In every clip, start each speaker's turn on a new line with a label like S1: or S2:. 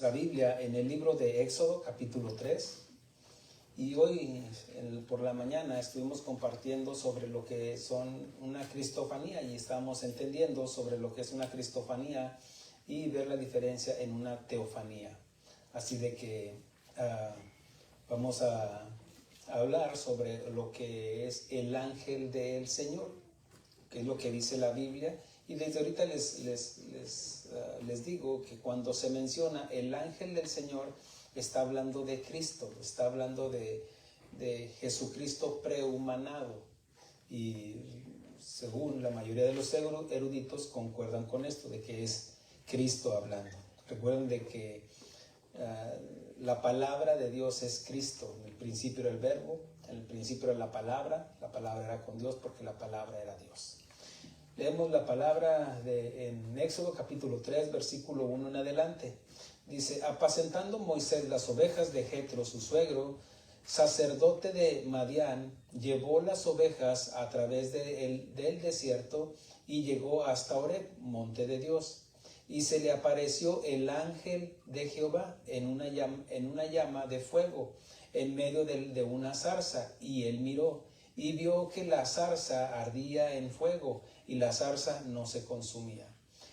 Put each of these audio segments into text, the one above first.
S1: la Biblia en el libro de Éxodo, capítulo 3. Y hoy por la mañana estuvimos compartiendo sobre lo que son una cristofanía y estamos entendiendo sobre lo que es una cristofanía y ver la diferencia en una teofanía. Así de que vamos a hablar sobre lo que es el ángel del Señor, que es lo que dice la Biblia. Y desde ahorita les digo que cuando se menciona el ángel del Señor, está hablando de Cristo, está hablando de Jesucristo prehumanado. Y según la mayoría de los eruditos concuerdan con esto, de que es Cristo hablando. Recuerden de que la palabra de Dios es Cristo. En el principio era el verbo, en el principio era la palabra era con Dios porque la palabra era Dios. Leemos la palabra en Éxodo capítulo 3, versículo 1 en adelante. Dice: apacentando Moisés las ovejas de Jetro, su suegro, sacerdote de Madián, llevó las ovejas a través del desierto y llegó hasta Horeb, monte de Dios. Y se le apareció el ángel de Jehová en una llama de fuego en medio de una zarza. Y él miró y vio que la zarza ardía en fuego y la zarza no se consumía.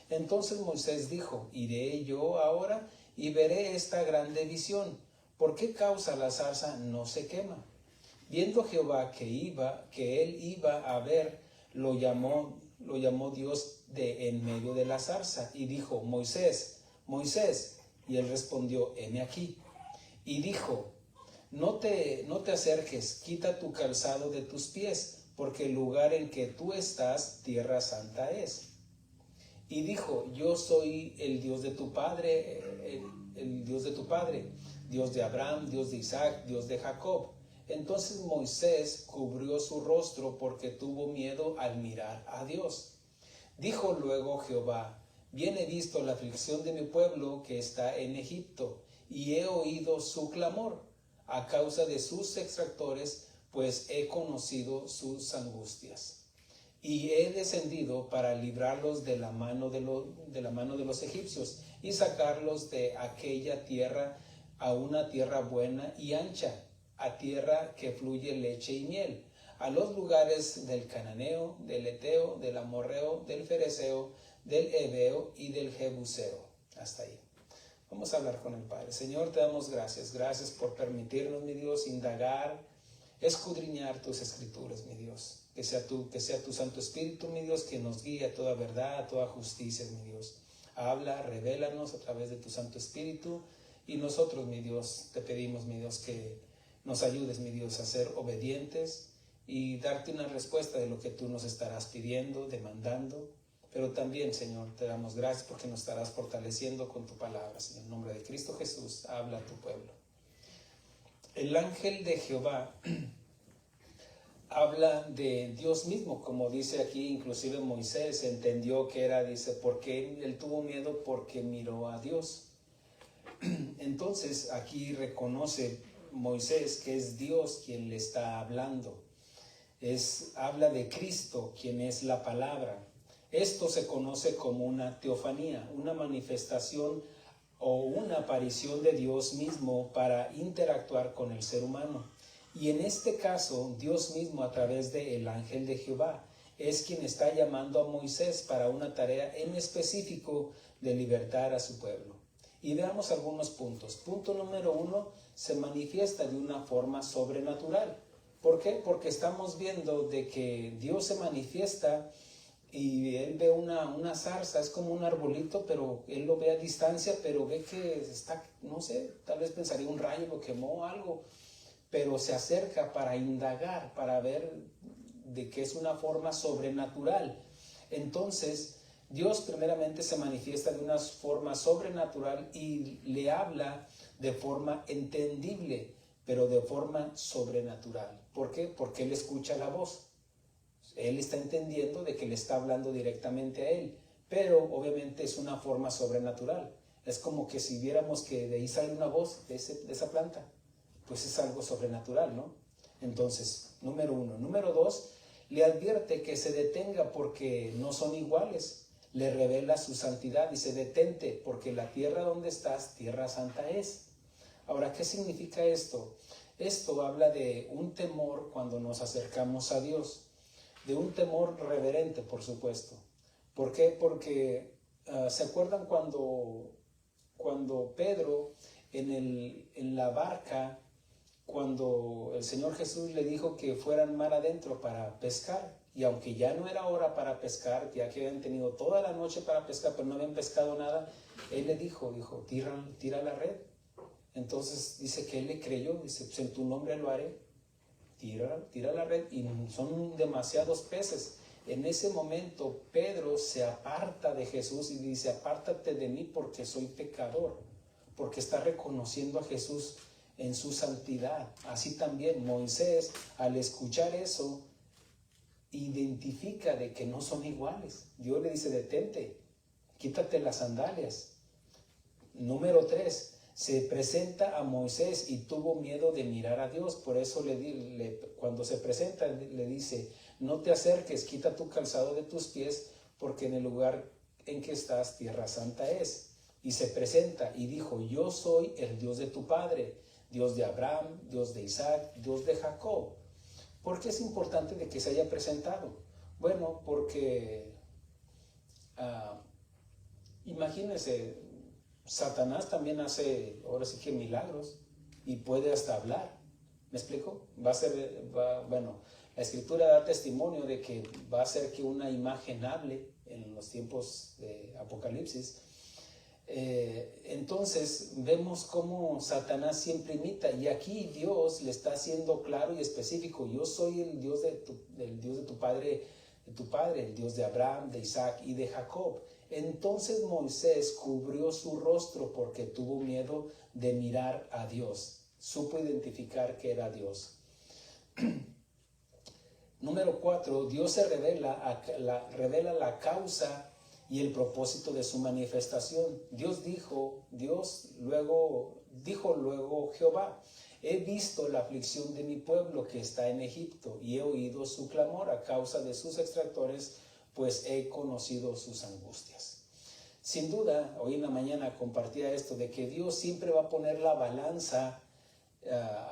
S1: Entonces Moisés dijo: iré yo ahora y veré esta grande visión. ¿Por qué causa la zarza no se quema? Viendo Jehová que él iba a ver, lo llamó Dios de en medio de la zarza y dijo: Moisés, Moisés. Y él respondió: heme aquí. Y dijo: no te acerques, quita tu calzado de tus pies, porque el lugar en que tú estás, tierra santa es. Y dijo: yo soy el Dios de tu padre, el Dios de tu padre, Dios de Abraham, Dios de Isaac, Dios de Jacob. Entonces Moisés cubrió su rostro porque tuvo miedo al mirar a Dios. Dijo luego Jehová: bien he visto la aflicción de mi pueblo que está en Egipto, y he oído su clamor a causa de sus extractores, pues he conocido sus angustias. Y he descendido para librarlos de la mano de los egipcios y sacarlos de aquella tierra a una tierra buena y ancha, a tierra que fluye leche y miel, a los lugares del cananeo, del eteo, del amorreo, del fereceo, del heveo y del jebuseo. Hasta ahí. Vamos a hablar con el Padre. Señor, te damos gracias. Gracias por permitirnos, mi Dios, indagar, escudriñar tus escrituras, mi Dios. Que sea tu Santo Espíritu, mi Dios, que nos guíe a toda verdad, a toda justicia, mi Dios. Habla, revélanos a través de tu Santo Espíritu. Y nosotros, mi Dios, te pedimos, mi Dios, que nos ayudes, mi Dios, a ser obedientes y darte una respuesta de lo que tú nos estarás pidiendo, demandando. Pero también, Señor, te damos gracias porque nos estarás fortaleciendo con tu palabra. Señor, en nombre de Cristo Jesús, habla a tu pueblo. El ángel de Jehová habla de Dios mismo, como dice aquí, inclusive Moisés entendió que era, dice, porque él tuvo miedo porque miró a Dios. Entonces aquí reconoce Moisés que es Dios quien le está hablando. Habla de Cristo, quien es la palabra. Esto se conoce como una teofanía, una manifestación o una aparición de Dios mismo para interactuar con el ser humano. Y en este caso, Dios mismo, a través del ángel de Jehová, es quien está llamando a Moisés para una tarea en específico de libertar a su pueblo. Y veamos algunos puntos. Punto número 1, se manifiesta de una forma sobrenatural. ¿Por qué? Porque estamos viendo de que Dios se manifiesta y él ve una zarza, es como un arbolito, pero él lo ve a distancia, pero ve que está, no sé, tal vez pensaría un rayo lo quemó o algo, pero se acerca para indagar, para ver de que es una forma sobrenatural. Entonces, Dios primeramente se manifiesta de una forma sobrenatural y le habla de forma entendible, pero de forma sobrenatural. ¿Por qué? Porque él escucha la voz. Él está entendiendo de que le está hablando directamente a él, pero obviamente es una forma sobrenatural. Es como que si viéramos que de ahí sale una voz de esa planta, pues es algo sobrenatural, ¿no? Entonces, número 1. Número 2, le advierte que se detenga porque no son iguales. le revela su santidad. Dice, detente, porque la tierra donde estás, tierra santa es. Ahora, ¿qué significa esto? Esto habla de un temor cuando nos acercamos a Dios, de un temor reverente, por supuesto. ¿Por qué? Porque ¿se acuerdan cuando Pedro en la barca, cuando el Señor Jesús le dijo que fueran mar adentro para pescar? Y aunque ya no era hora para pescar, ya que habían tenido toda la noche para pescar, pero no habían pescado nada, Él le dijo, tira la red. Entonces dice que Él le creyó, dice, pues en tu nombre lo haré. Tira la red, y son demasiados peces. En ese momento Pedro se aparta de Jesús y dice, apártate de mí porque soy pecador, porque está reconociendo a Jesús en su santidad. Así también Moisés, al escuchar eso, identifica de que no son iguales. Dios le dice, detente, quítate las sandalias. Número 3, se presenta a Moisés y tuvo miedo de mirar a Dios. Por eso cuando se presenta le dice, no te acerques, quita tu calzado de tus pies, porque en el lugar en que estás, tierra santa es. Y se presenta y dijo, yo soy el Dios de tu padre, Dios de Abraham, Dios de Isaac, Dios de Jacob. ¿Por qué es importante de que se haya presentado? Bueno, porque imagínense, Satanás también hace, ahora sí que milagros, y puede hasta hablar. ¿Me explico? Bueno, la Escritura da testimonio de que va a hacer que una imagen hable en los tiempos de Apocalipsis. Entonces vemos cómo Satanás siempre imita, y aquí Dios le está haciendo claro y específico, yo soy el Dios de tu padre, el Dios de Abraham, de Isaac y de Jacob. Entonces Moisés cubrió su rostro porque tuvo miedo de mirar a Dios, supo identificar que era Dios. Número 4, Dios se revela la causa y el propósito de su manifestación. Dijo luego Jehová, he visto la aflicción de mi pueblo que está en Egipto y he oído su clamor a causa de sus extractores, pues he conocido sus angustias. Sin duda, hoy en la mañana compartía esto de que Dios siempre va a poner la balanza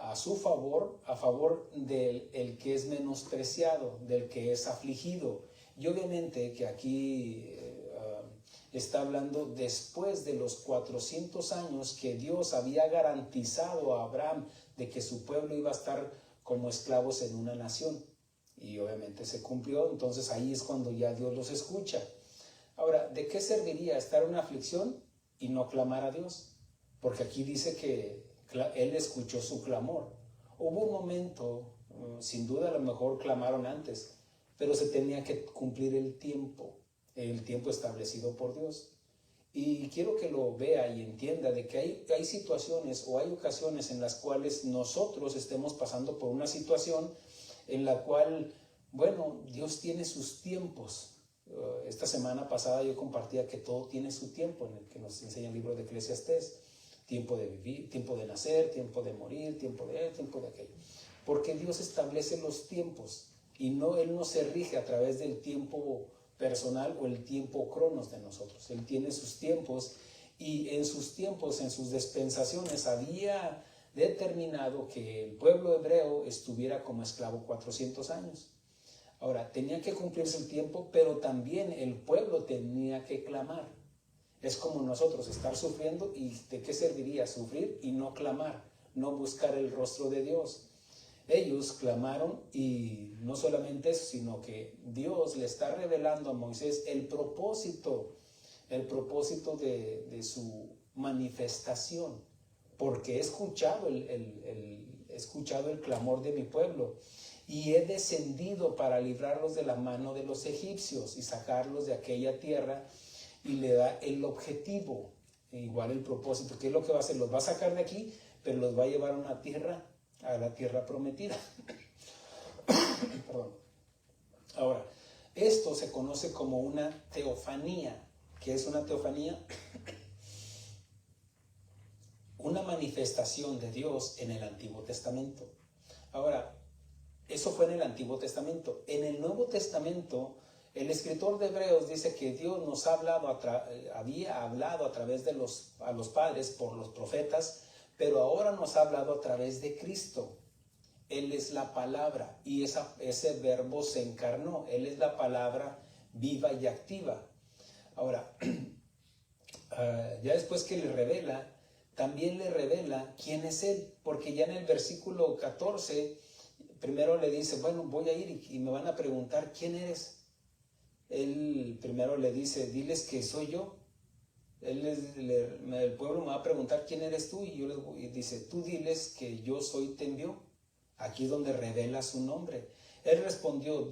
S1: a su favor, a favor del que es menospreciado, del que es afligido. Y obviamente que aquí está hablando después de los 400 años que Dios había garantizado a Abraham de que su pueblo iba a estar como esclavos en una nación. Y obviamente se cumplió, entonces ahí es cuando ya Dios los escucha. Ahora, ¿de qué serviría estar en una aflicción y no clamar a Dios? Porque aquí dice que Él escuchó su clamor. Hubo un momento, sin duda a lo mejor clamaron antes, pero se tenía que cumplir el tiempo establecido por Dios. Y quiero que lo vea y entienda de que hay situaciones o hay ocasiones en las cuales nosotros estemos pasando por una situación en la cual, bueno, Dios tiene sus tiempos. Esta semana pasada yo compartía que todo tiene su tiempo, en el que nos enseña el libro de Eclesiastés. Tiempo de vivir, tiempo de nacer, tiempo de morir, tiempo de aquello. Porque Dios establece los tiempos y Él no se rige a través del tiempo personal o el tiempo cronos de nosotros. Él tiene sus tiempos, y en sus tiempos, en sus dispensaciones, había determinado que el pueblo hebreo estuviera como esclavo 400 años. Ahora, tenía que cumplirse el tiempo, pero también el pueblo tenía que clamar. Es como nosotros estar sufriendo, y ¿de qué serviría sufrir y no clamar, no buscar el rostro de Dios? Ellos clamaron, y no solamente eso, sino que Dios le está revelando a Moisés el propósito de su manifestación, porque he escuchado el clamor de mi pueblo y he descendido para librarlos de la mano de los egipcios y sacarlos de aquella tierra, y le da el objetivo, igual el propósito. ¿Qué es lo que va a hacer? Los va a sacar de aquí, pero los va a llevar a una tierra, a la tierra prometida. Perdón. Ahora, esto se conoce como una teofanía. ¿Qué es una teofanía? Una manifestación de Dios en el Antiguo Testamento. Ahora, eso fue en el Antiguo Testamento. En el Nuevo Testamento, El escritor de Hebreos dice que Dios nos ha hablado había hablado a través de a los padres por los profetas, pero ahora nos ha hablado a través de Cristo. Él es la palabra y ese verbo se encarnó. Él es la palabra viva y activa. Ahora, ya después que le revela, también le revela quién es Él, porque ya en el versículo 14, primero le dice, bueno, voy a ir y me van a preguntar quién eres. Él primero le dice, diles que soy yo. El pueblo me va a preguntar quién eres tú, y dice, tú diles que yo soy, te envió. Aquí es donde revela su nombre. Él respondió,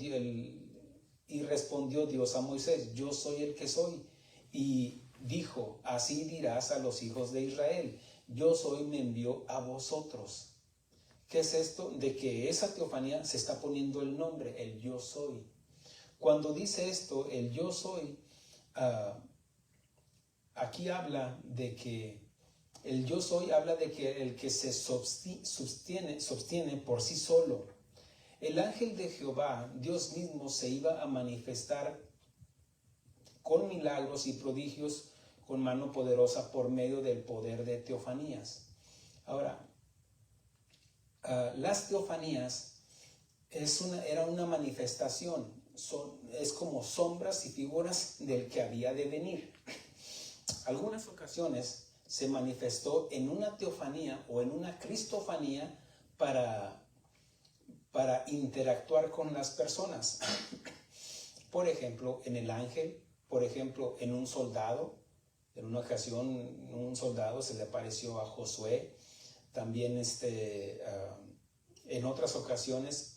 S1: respondió Dios a Moisés, yo soy el que soy. Y dijo, así dirás a los hijos de Israel, yo soy, me envió a vosotros. ¿Qué es esto? De que esa teofanía se está poniendo el nombre, el yo soy. Cuando dice esto, el yo soy, aquí habla de que el yo soy habla de que el que se sostiene por sí solo. El ángel de Jehová, Dios mismo, se iba a manifestar con milagros y prodigios, con mano poderosa por medio del poder de teofanías. Ahora, las teofanías era una manifestación, es como sombras y figuras del que había de venir. Algunas ocasiones se manifestó en una teofanía o en una cristofanía para interactuar con las personas. Por ejemplo, en el ángel, por ejemplo, en un soldado. En una ocasión, un soldado se le apareció a Josué. También en otras ocasiones,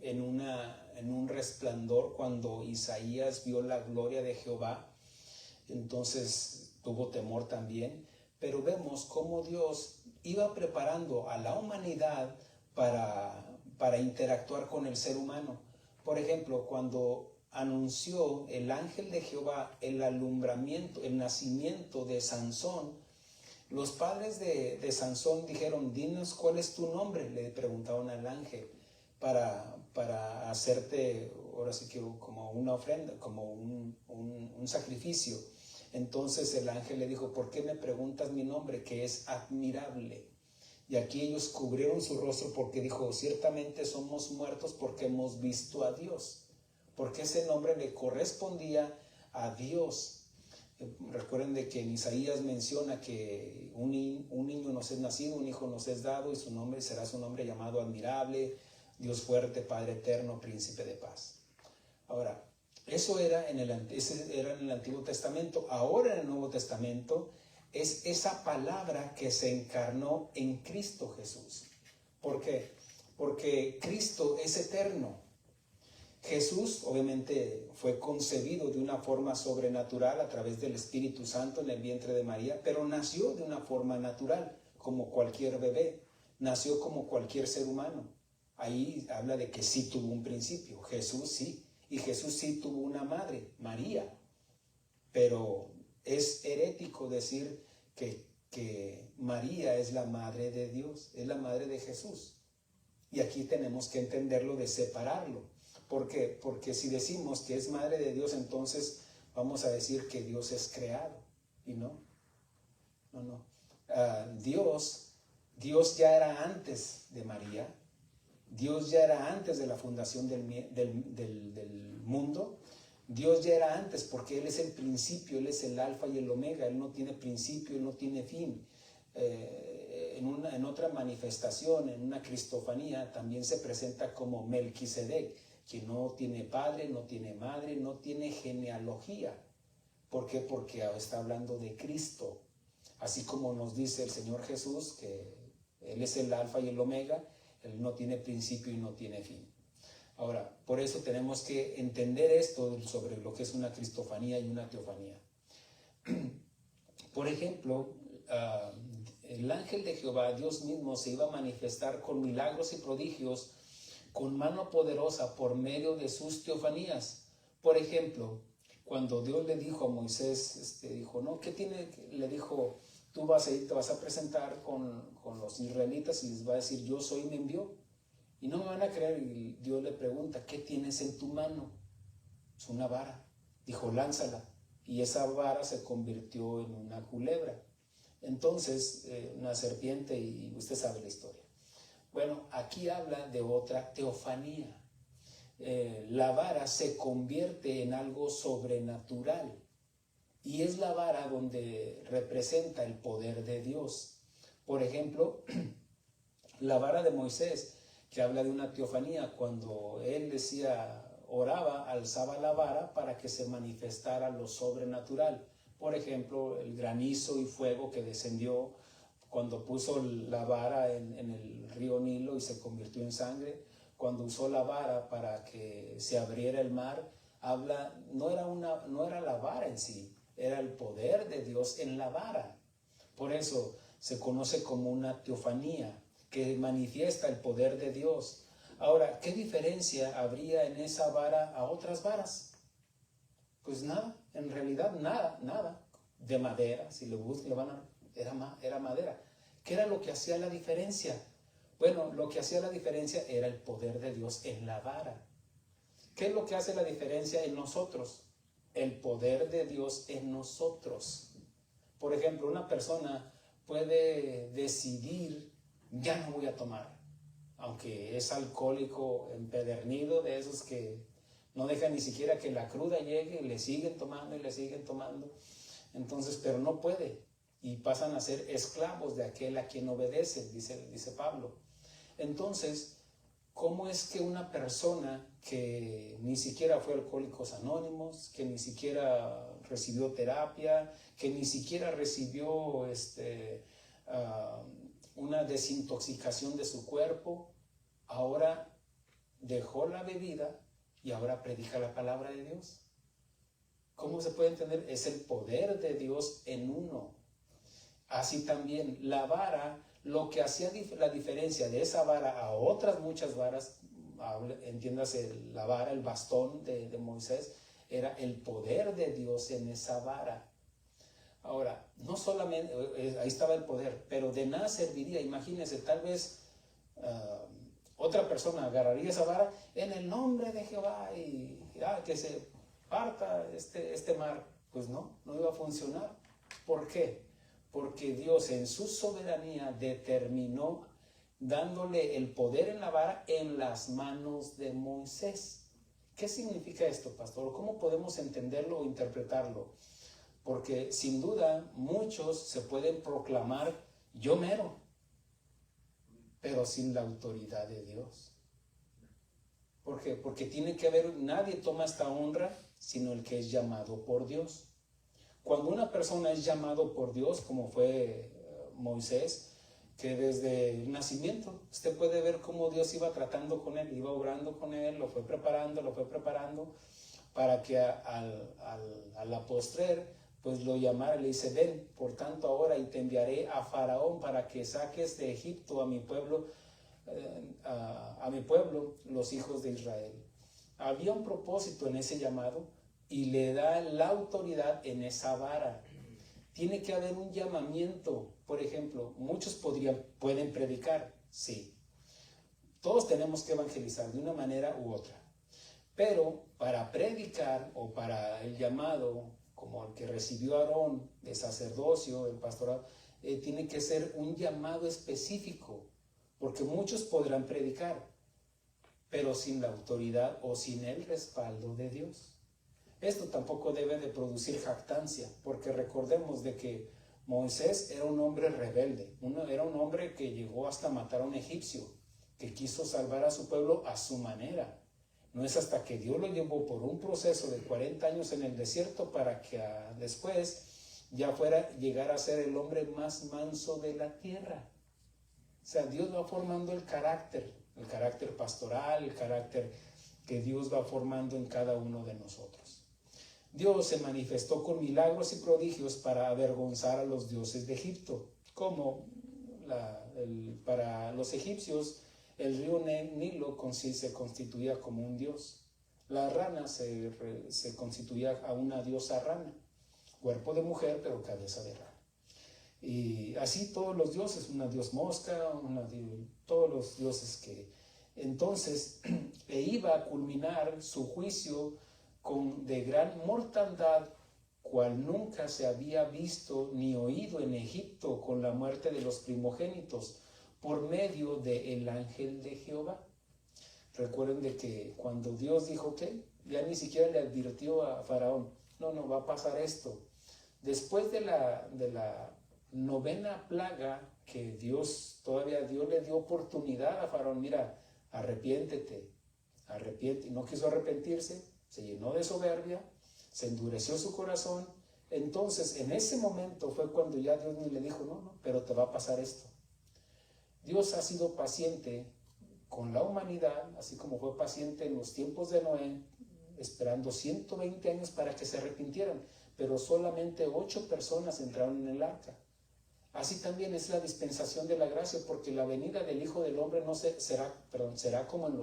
S1: en un resplandor, cuando Isaías vio la gloria de Jehová, entonces tuvo temor también. Pero vemos cómo Dios iba preparando a la humanidad para interactuar con el ser humano. Por ejemplo, cuando anunció el ángel de Jehová el alumbramiento, el nacimiento de Sansón, los padres de Sansón dijeron, dinos cuál es tu nombre, le preguntaron al ángel, para hacerte, ahora sí que como una ofrenda, como un sacrificio. Entonces el ángel le dijo, ¿por qué me preguntas mi nombre, que es admirable? Y aquí ellos cubrieron su rostro porque dijo, ciertamente somos muertos porque hemos visto a Dios. Porque ese nombre le correspondía a Dios. Recuerden de que en Isaías menciona que un niño nos es nacido, un hijo nos es dado, y su nombre será su nombre llamado admirable, Dios fuerte, Padre eterno, príncipe de paz. Ahora, ese era en el Antiguo Testamento. Ahora en el Nuevo Testamento es esa palabra que se encarnó en Cristo Jesús. ¿Por qué? Porque Cristo es eterno. Jesús obviamente fue concebido de una forma sobrenatural a través del Espíritu Santo en el vientre de María, pero nació de una forma natural, como cualquier bebé, nació como cualquier ser humano. Ahí habla de que sí tuvo un principio, Jesús sí, y Jesús sí tuvo una madre, María, pero es herético decir que María es la madre de Dios, es la madre de Jesús. Y aquí tenemos que entenderlo, de separarlo. ¿Por qué? Porque si decimos que es madre de Dios, entonces vamos a decir que Dios es creado. Y no. Dios ya era antes de María. Dios ya era antes de la fundación del mundo. Dios ya era antes, porque Él es el principio, Él es el alfa y el omega. Él no tiene principio, Él no tiene fin. En otra manifestación, en una cristofanía, también se presenta como Melquisedec, que no tiene padre, no tiene madre, no tiene genealogía. ¿Por qué? Porque está hablando de Cristo. Así como nos dice el Señor Jesús, que Él es el alfa y el omega, Él no tiene principio y no tiene fin. Ahora, por eso tenemos que entender esto sobre lo que es una cristofanía y una teofanía. Por ejemplo, el ángel de Jehová, Dios mismo, se iba a manifestar con milagros y prodigios, con mano poderosa por medio de sus teofanías. Por ejemplo, cuando Dios le dijo a Moisés, dijo, ¿no? ¿Qué tiene? Le dijo, tú vas a ir, te vas a presentar con los israelitas y les va a decir, yo soy, me envió. Y no me van a creer. Y Dios le pregunta, ¿qué tienes en tu mano? Es una vara. Dijo, lánzala. Y esa vara se convirtió en una culebra. Entonces, una serpiente, y usted sabe la historia. Bueno, aquí habla de otra teofanía. La vara se convierte en algo sobrenatural. Y es la vara donde representa el poder de Dios. Por ejemplo, la vara de Moisés, que habla de una teofanía, cuando él decía, oraba, alzaba la vara para que se manifestara lo sobrenatural. Por ejemplo, el granizo y fuego que descendió cuando puso la vara en el río Nilo y se convirtió en sangre. Cuando usó la vara para que se abriera el mar, no era la vara en sí, era el poder de Dios en la vara. Por eso se conoce como una teofanía, que manifiesta el poder de Dios. Ahora, ¿qué diferencia habría en esa vara a otras varas? Pues nada, en realidad nada. De madera, si le buscan, era madera. ¿Qué era lo que hacía la diferencia? Bueno, lo que hacía la diferencia era el poder de Dios en la vara. ¿Qué es lo que hace la diferencia en nosotros? El poder de Dios en nosotros. Por ejemplo, una persona puede decidir, ya no voy a tomar, aunque es alcohólico empedernido, de esos que no dejan ni siquiera que la cruda llegue y le siguen tomando y le siguen tomando. Entonces, pero no puede, y pasan a ser esclavos de aquel a quien obedece, dice Pablo. Entonces, ¿cómo es que una persona que ni siquiera fue a Alcohólicos Anónimos, que ni siquiera recibió terapia, que ni siquiera recibió una desintoxicación de su cuerpo, ahora dejó la bebida y ahora predica la palabra de Dios? ¿Cómo se puede entender? Es el poder de Dios en uno. Así también la vara, lo que hacía la diferencia de esa vara a otras muchas varas, entiéndase la vara, el bastón de Moisés, era el poder de Dios en esa vara. Ahora, no solamente, ahí estaba el poder, pero de nada serviría. Imagínense, tal vez otra persona agarraría esa vara en el nombre de Jehová y que se parta este mar. Pues no iba a funcionar. ¿Por qué? Porque Dios en su soberanía determinó dándole el poder en la vara en las manos de Moisés. ¿Qué significa esto, pastor? ¿Cómo podemos entenderlo o interpretarlo? Porque sin duda muchos se pueden proclamar yo mero, pero sin la autoridad de Dios. ¿Por qué? Porque tiene que haber, nadie toma esta honra sino el que es llamado por Dios. Cuando una persona es llamado por Dios, como fue Moisés, que desde el nacimiento, usted puede ver cómo Dios iba tratando con él, iba obrando con él, lo fue preparando, para que a la postrer, pues lo llamara, le dice, ven, por tanto ahora y te enviaré a Faraón para que saques de Egipto a mi pueblo, los hijos de Israel. Había un propósito en ese llamado y le da la autoridad en esa vara. Tiene que haber un llamamiento. Por ejemplo, muchos pueden predicar, sí. Todos tenemos que evangelizar de una manera u otra. Pero para predicar o para el llamado, como el que recibió Aarón, de sacerdocio, el pastorado, tiene que ser un llamado específico, porque muchos podrán predicar, pero sin la autoridad o sin el respaldo de Dios. Esto tampoco debe de producir jactancia, porque recordemos de que Moisés era un hombre rebelde, era un hombre que llegó hasta matar a un egipcio, que quiso salvar a su pueblo a su manera. No es hasta que Dios lo llevó por un proceso de 40 años en el desierto para que después ya llegar a ser el hombre más manso de la tierra. O sea, Dios va formando el carácter pastoral, el carácter que Dios va formando en cada uno de nosotros. Dios se manifestó con milagros y prodigios para avergonzar a los dioses de Egipto, como para los egipcios el río Nilo se constituía como un dios. La rana se constituía a una diosa rana, cuerpo de mujer pero cabeza de rana. Y así todos los dioses, una dios mosca, todos los dioses que... Entonces, iba a culminar su juicio de gran mortandad, cual nunca se había visto ni oído en Egipto con la muerte de los primogénitos, por medio del ángel de Jehová. Recuerden de que cuando Dios dijo que ya ni siquiera le advirtió a Faraón, no, va a pasar esto. Después de la 9ª plaga, que Dios le dio oportunidad a Faraón, mira, arrepiéntete, no quiso arrepentirse, se llenó de soberbia, se endureció su corazón. Entonces, en ese momento fue cuando ya Dios le dijo, no, pero te va a pasar esto. Dios ha sido paciente con la humanidad, así como fue paciente en los tiempos de Noé, esperando 120 años para que se arrepintieran, pero solamente 8 personas entraron en el arca. Así también es la dispensación de la gracia, porque la venida del Hijo del Hombre será como en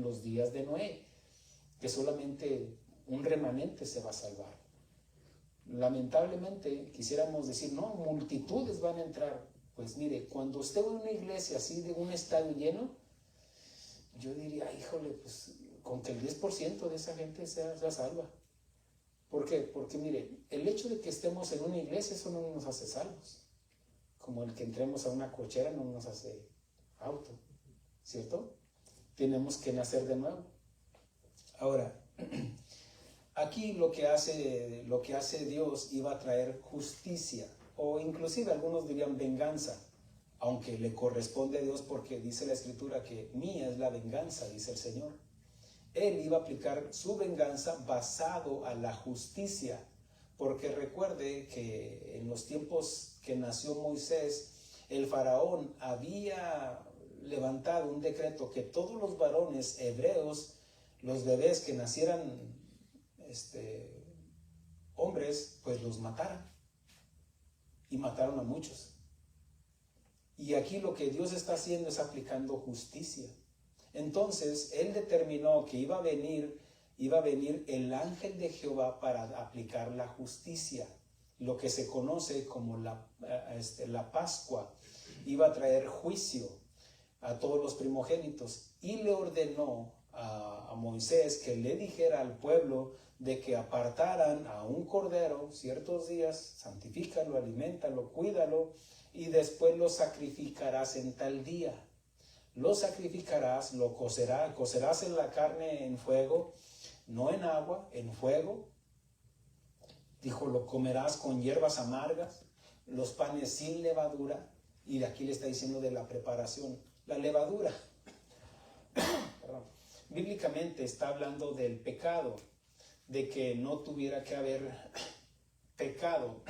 S1: los días de Noé, que solamente un remanente se va a salvar. Lamentablemente quisiéramos decir, no, multitudes van a entrar. Pues mire, cuando usted ve una iglesia así de un estadio lleno, yo diría, híjole, pues con que el 10% de esa gente sea salva. ¿Por qué? Porque mire, el hecho de que estemos en una iglesia, eso no nos hace salvos. Como el que entremos a una cochera no nos hace auto, ¿cierto? Tenemos que nacer de nuevo. Ahora, aquí lo que hace Dios iba a traer justicia, o inclusive algunos dirían venganza, aunque le corresponde a Dios, porque dice la Escritura que mía es la venganza, dice el Señor. Él iba a aplicar su venganza basado a la justicia, porque recuerde que en los tiempos que nació Moisés, el faraón había levantado un decreto que todos los varones hebreos, los bebés que nacieran hombres, pues los mataran. Y mataron a muchos. Y aquí lo que Dios está haciendo es aplicando justicia. Entonces, Él determinó que iba a venir el ángel de Jehová para aplicar la justicia, lo que se conoce como la Pascua. Iba a traer juicio a todos los primogénitos y le ordenó a Moisés que le dijera al pueblo de que apartaran a un cordero ciertos días, santifícalo, aliméntalo, cuídalo, y después lo sacrificarás en tal día. Lo sacrificarás, lo cocerás en la carne en fuego, no en agua, en fuego. Dijo, lo comerás con hierbas amargas, los panes sin levadura, y de aquí le está diciendo de la preparación. La levadura, bíblicamente está hablando del pecado, de que no tuviera que haber pecado.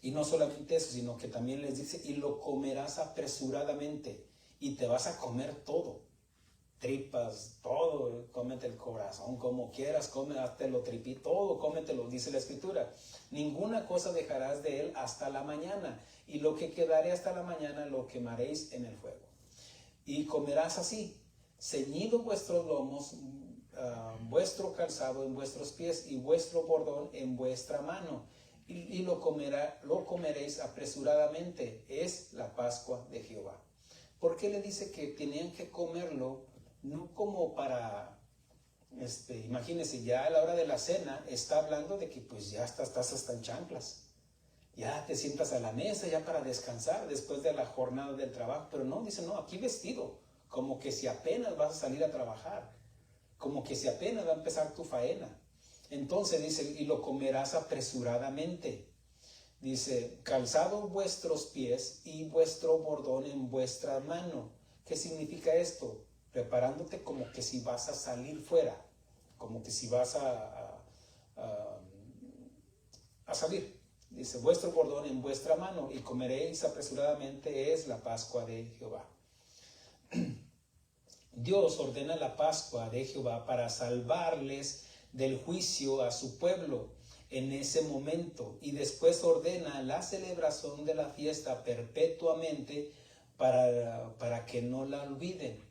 S1: Y no solamente eso, sino que también les dice, y lo comerás apresuradamente, y te vas a comer todo, tripas, todo, cómete el corazón, como quieras, cómetelo tripí, todo, cómetelo, dice la Escritura. Ninguna cosa dejarás de él hasta la mañana, y lo que quedare hasta la mañana lo quemaréis en el fuego. Y comerás así, ceñido vuestros lomos, vuestro calzado en vuestros pies, y vuestro bordón en vuestra mano, y lo comeréis apresuradamente. Es la Pascua de Jehová. ¿Por qué le dice que tenían que comerlo? No como para, imagínense, ya a la hora de la cena está hablando de que pues ya estás hasta en chanclas, ya te sientas a la mesa ya para descansar después de la jornada del trabajo, pero no, dice, no, aquí vestido, como que si apenas vas a salir a trabajar, como que si apenas va a empezar tu faena. Entonces dice, y lo comerás apresuradamente. Dice, calzado vuestros pies y vuestro bordón en vuestra mano. ¿Qué significa esto? Preparándote como que si vas a salir fuera, como que si vas a salir. Dice, vuestro bordón en vuestra mano, y comeréis apresuradamente, es la Pascua de Jehová. Dios ordena la Pascua de Jehová para salvarles del juicio a su pueblo en ese momento, y después ordena la celebración de la fiesta perpetuamente para que no la olviden.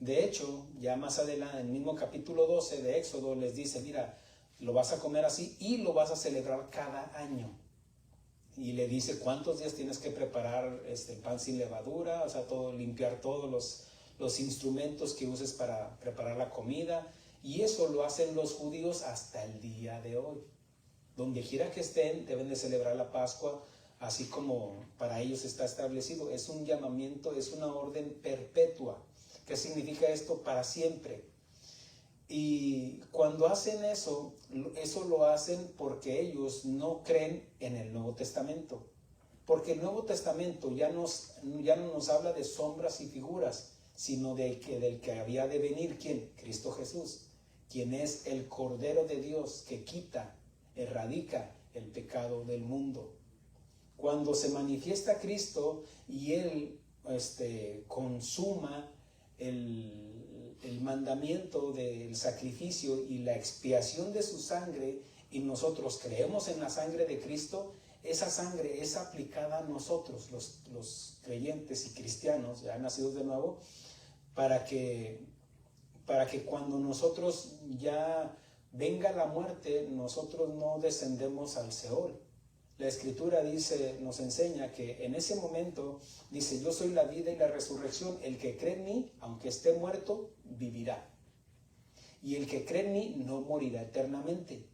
S1: De hecho, ya más adelante, en el mismo capítulo 12 de Éxodo, les dice, mira, lo vas a comer así y lo vas a celebrar cada año. Y le dice cuántos días tienes que preparar el pan sin levadura, o sea, limpiar todos los instrumentos que uses para preparar la comida, Y eso lo hacen los judíos hasta el día de hoy. Donde quiera que estén, deben de celebrar la Pascua, así como para ellos está establecido. Es un llamamiento, es una orden perpetua. ¿Qué significa esto? Para siempre. Y cuando hacen eso lo hacen porque ellos no creen en el Nuevo Testamento. Porque el Nuevo Testamento ya no nos habla de sombras y figuras, sino del que había de venir. ¿Quién? Cristo Jesús, quien es el Cordero de Dios que quita, erradica el pecado del mundo. Cuando se manifiesta Cristo y Él consuma el mandamiento del sacrificio y la expiación de su sangre, y nosotros creemos en la sangre de Cristo, esa sangre es aplicada a nosotros, los creyentes y cristianos ya nacidos de nuevo, para que cuando nosotros ya venga la muerte, nosotros no descendemos al Seol. La Escritura nos enseña que en ese momento, dice, yo soy la vida y la resurrección, el que cree en mí, aunque esté muerto, vivirá. Y el que cree en mí no morirá eternamente.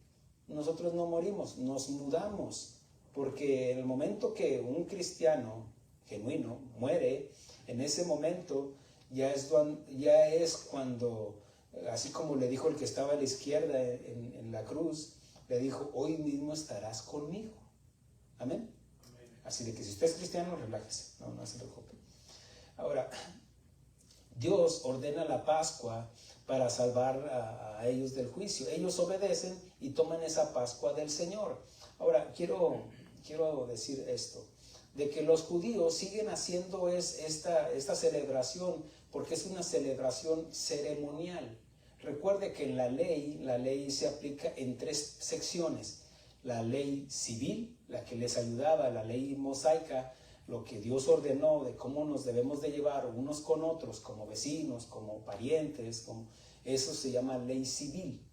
S1: Nosotros no morimos, nos mudamos, porque en el momento que un cristiano genuino muere, en ese momento ya es cuando, así como le dijo el que estaba a la izquierda en la cruz, le dijo, hoy mismo estarás conmigo. Amén. Así de que si usted es cristiano, relájese, no se preocupe. Ahora, Dios ordena la Pascua para salvar a ellos del juicio. Ellos obedecen y toman esa Pascua del Señor. Ahora, quiero decir esto, de que los judíos siguen haciendo esta celebración porque es una celebración ceremonial. Recuerde que en la ley se aplica en 3 secciones. La ley civil, la que les ayudaba, la ley mosaica, lo que Dios ordenó de cómo nos debemos de llevar unos con otros, como vecinos, como parientes, eso se llama ley civil.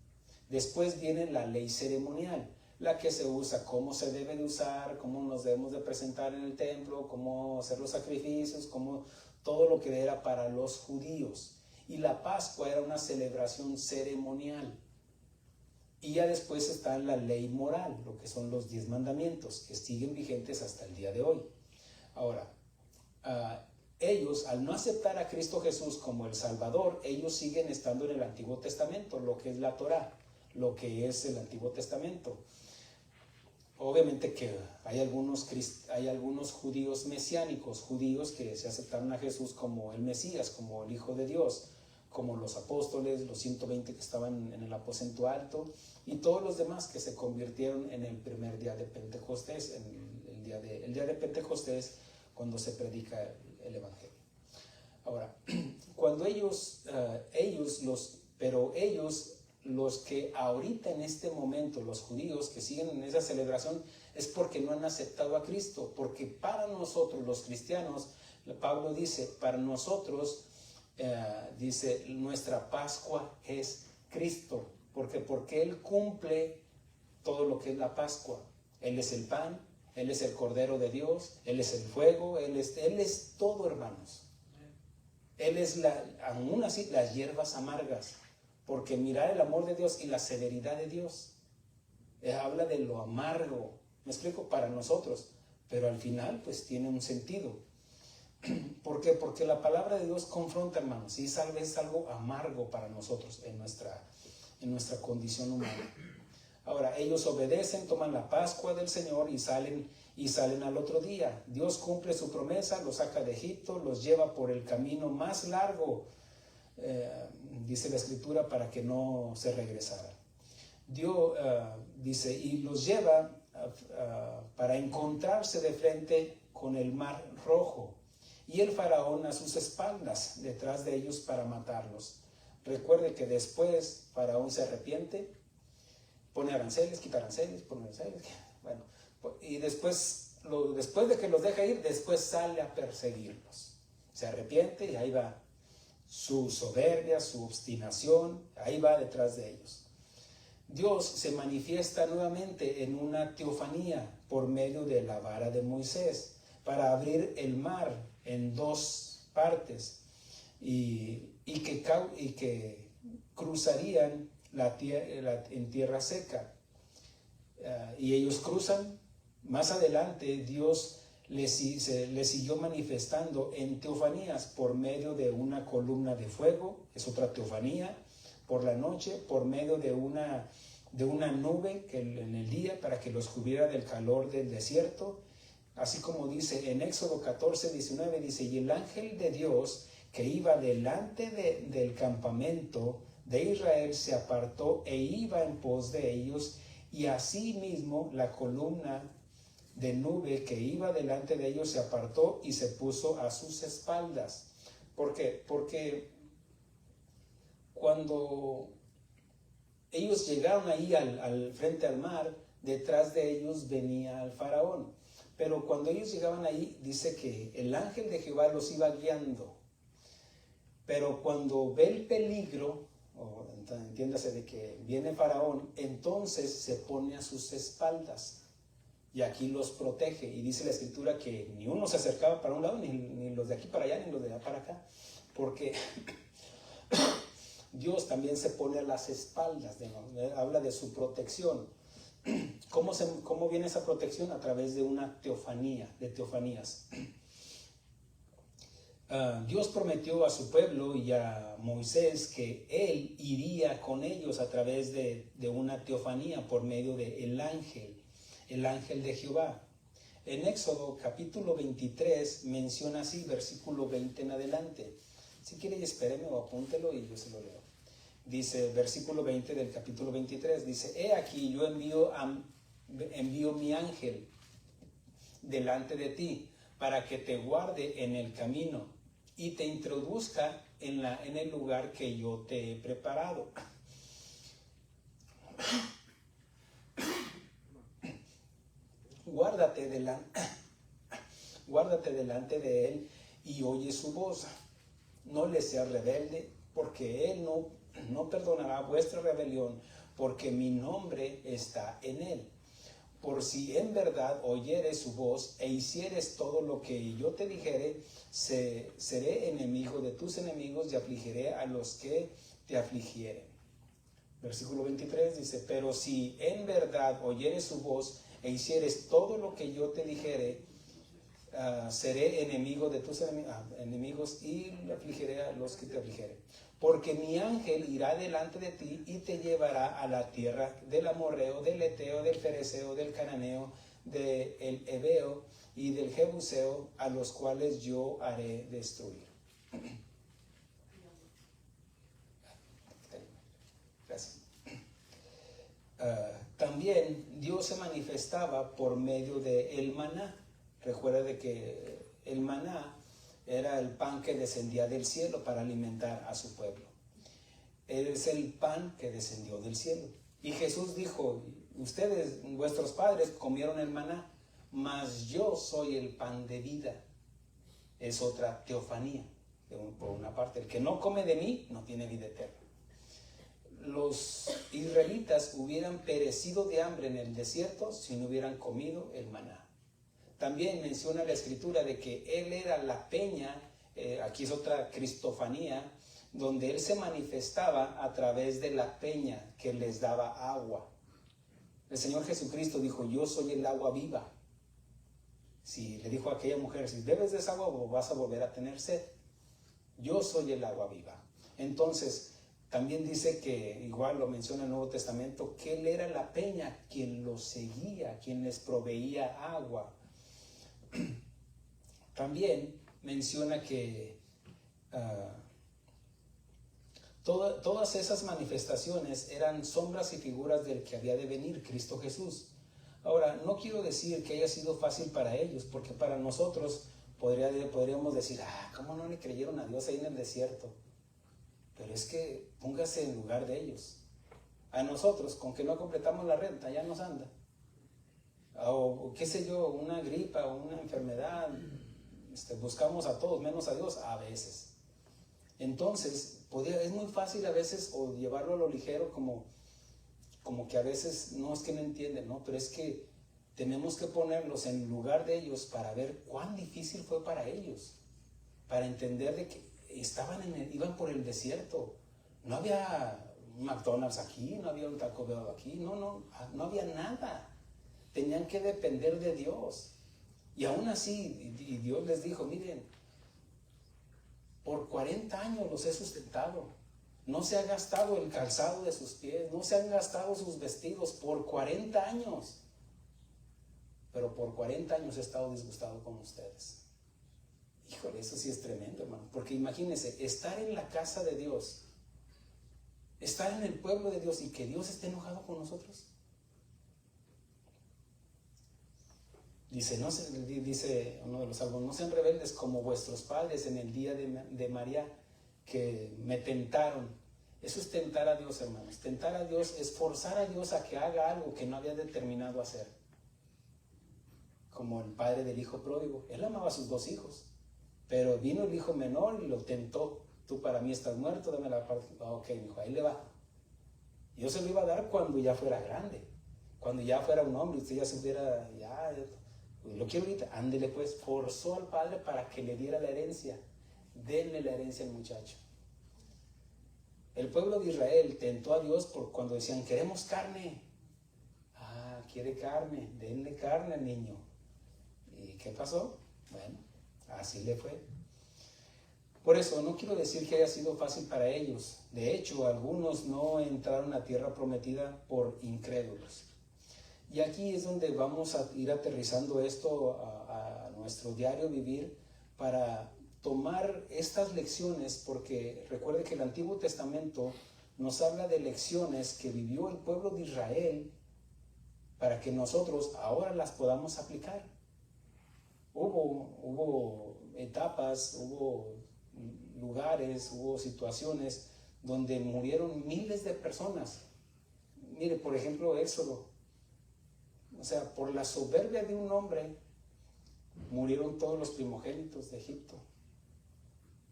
S1: Después viene la ley ceremonial, la que se usa, cómo se debe de usar, cómo nos debemos de presentar en el templo, cómo hacer los sacrificios, todo lo que era para los judíos. Y la Pascua era una celebración ceremonial. Y ya después está la ley moral, lo que son los 10 mandamientos, que siguen vigentes hasta el día de hoy. Ahora, ellos, al no aceptar a Cristo Jesús como el Salvador, ellos siguen estando en el Antiguo Testamento, lo que es la Torá, lo que es el Antiguo Testamento. Obviamente que hay algunos judíos mesiánicos, judíos que se aceptaron a Jesús como el Mesías, como el Hijo de Dios, como los apóstoles, los 120 que estaban en el aposento alto y todos los demás que se convirtieron en el primer día de Pentecostés, el día de Pentecostés, cuando se predica el Evangelio. Ahora, cuando los que ahorita en este momento, los judíos que siguen en esa celebración, es porque no han aceptado a Cristo, porque para nosotros los cristianos, Pablo dice, para nosotros, dice, nuestra Pascua es Cristo, porque Él cumple todo lo que es la Pascua. Él es el pan, Él es el Cordero de Dios, Él es el fuego, Él es todo, hermanos. Él es aún así las hierbas amargas, porque mirar el amor de Dios y la severidad de Dios habla de lo amargo, me explico, para nosotros, pero al final pues tiene un sentido. ¿Por qué? Porque la palabra de Dios confronta, hermanos, y es algo amargo para nosotros en nuestra condición humana. Ahora, ellos obedecen, toman la Pascua del Señor y salen al otro día. Dios cumple su promesa, los saca de Egipto, los lleva por el camino más largo, dice la Escritura, para que no se regresaran. Dios dice, y los lleva para encontrarse de frente con el mar Rojo. Y el faraón a sus espaldas, detrás de ellos para matarlos. Recuerde que después faraón se arrepiente, pone aranceles, quita aranceles, pone aranceles. Bueno, y después de que los deja ir, después sale a perseguirlos. Se arrepiente y ahí va su soberbia, su obstinación, ahí va detrás de ellos. Dios se manifiesta nuevamente en una teofanía por medio de la vara de Moisés para abrir el mar en 2 partes y que cruzarían en tierra seca. Y ellos cruzan. Más adelante Dios les siguió manifestando en teofanías por medio de una columna de fuego, es otra teofanía, por la noche, por medio de una nube en el día para que los cubriera del calor del desierto. Así como dice en Éxodo 14:19, dice: y el ángel de Dios que iba delante del campamento de Israel se apartó e iba en pos de ellos, y asimismo la columna de nube que iba delante de ellos se apartó y se puso a sus espaldas. ¿Por qué? Porque cuando ellos llegaron ahí al frente al mar, detrás de ellos venía el faraón. Pero cuando ellos llegaban ahí, dice que el ángel de Jehová los iba guiando. Pero cuando ve el peligro, entiéndase de que viene faraón, entonces se pone a sus espaldas y aquí los protege. Y dice la escritura que ni uno se acercaba para un lado, ni los de aquí para allá, ni los de allá para acá, porque Dios también se pone a las espaldas, habla de su protección. ¿Cómo viene esa protección? A través de una teofanía, de teofanías. Dios prometió a su pueblo y a Moisés que Él iría con ellos a través de una teofanía por medio del ángel, el ángel de Jehová. En Éxodo capítulo 23 menciona así, versículo 20 en adelante. Si quiere, espéreme o apúntelo y yo se lo leo. Dice, versículo 20 del capítulo 23, dice: he aquí yo envío mi ángel delante de ti para que te guarde en el camino y te introduzca en el lugar que yo te he preparado. Guárdate delante de él y oye su voz. No le seas rebelde, porque él no perdonará vuestra rebelión, porque mi nombre está en él. Por si en verdad oyeres su voz e hicieres todo lo que yo te dijere, seré enemigo de tus enemigos y afligiré a los que te afligieren. Versículo 23 dice: pero si en verdad oyeres su voz e hicieres todo lo que yo te dijere, seré enemigo de tus enemigos y afligiré a los que te afligieren. Porque mi ángel irá delante de ti y te llevará a la tierra del amorreo, del eteo, del fereceo, del cananeo, del heveo y del jebuseo, a los cuales yo haré destruir. Gracias. También Dios se manifestaba por medio del maná. Recuerda de que el maná era el pan que descendía del cielo para alimentar a su pueblo. Es el pan que descendió del cielo. Y Jesús dijo: ustedes, vuestros padres, comieron el maná, mas yo soy el pan de vida. Es otra teofanía. Por una parte, el que no come de mí no tiene vida eterna. Los israelitas hubieran perecido de hambre en el desierto si no hubieran comido el maná. También menciona la escritura de que Él era la peña, aquí es otra cristofanía, donde Él se manifestaba a través de la peña que les daba agua. El Señor Jesucristo dijo: yo soy el agua viva. Si le dijo a aquella mujer: si bebes de esa agua vas a volver a tener sed. Yo soy el agua viva. Entonces, también dice que, igual lo menciona el Nuevo Testamento, que Él era la peña, quien los seguía, quien les proveía agua. También menciona que todas esas manifestaciones eran sombras y figuras del que había de venir, Cristo Jesús. Ahora, no quiero decir que haya sido fácil para ellos, porque para nosotros podríamos decir: ¿cómo no le creyeron a Dios ahí en el desierto? Pero es que póngase en lugar de ellos. A nosotros, con que no completamos la renta, ya nos anda. O qué sé yo, una gripa o una enfermedad, buscamos a todos menos a Dios a veces. Entonces es muy fácil a veces o llevarlo a lo ligero, como que a veces no es que no entienden, ¿no? Pero es que tenemos que ponerlos en lugar de ellos para ver cuán difícil fue para ellos, para entender de que iban por el desierto, No había un McDonald's aquí, no había un Taco Bell aquí, no había nada. Tenían que depender de Dios. Y aún así, y Dios les dijo, miren, por 40 años los he sustentado. No se ha gastado el calzado de sus pies, no se han gastado sus vestidos por 40 años. Pero por 40 años he estado disgustado con ustedes. Híjole, eso sí es tremendo, hermano. Porque imagínense, estar en la casa de Dios, estar en el pueblo de Dios y que Dios esté enojado con nosotros. Dice uno de los salmos, no sean rebeldes como vuestros padres en el día de María, que me tentaron. Eso es tentar a Dios, hermanos. Tentar a Dios es forzar a Dios a que haga algo que no había determinado hacer. Como el padre del hijo pródigo. Él amaba a sus 2 hijos, pero vino el hijo menor y lo tentó. Tú para mí estás muerto, dame la parte. Ok, hijo, ahí le va. Yo se lo iba a dar cuando ya fuera grande, cuando ya fuera un hombre, usted ya se hubiera, lo quiero ahorita, ándele pues. Forzó al padre para que le diera la herencia. Denle la herencia al muchacho. El pueblo de Israel tentó a Dios por cuando decían, queremos carne. Quiere carne, denle carne al niño. ¿Y qué pasó? Bueno, así le fue. Por eso no quiero decir que haya sido fácil para ellos. De hecho, algunos no entraron a tierra prometida por incrédulos. Y aquí es donde vamos a ir aterrizando esto a nuestro diario vivir para tomar estas lecciones, porque recuerde que el Antiguo Testamento nos habla de lecciones que vivió el pueblo de Israel para que nosotros ahora las podamos aplicar. Hubo etapas, hubo lugares, hubo situaciones donde murieron miles de personas. Mire, por ejemplo, Éxodo. O sea, por la soberbia de un hombre murieron todos los primogénitos de Egipto.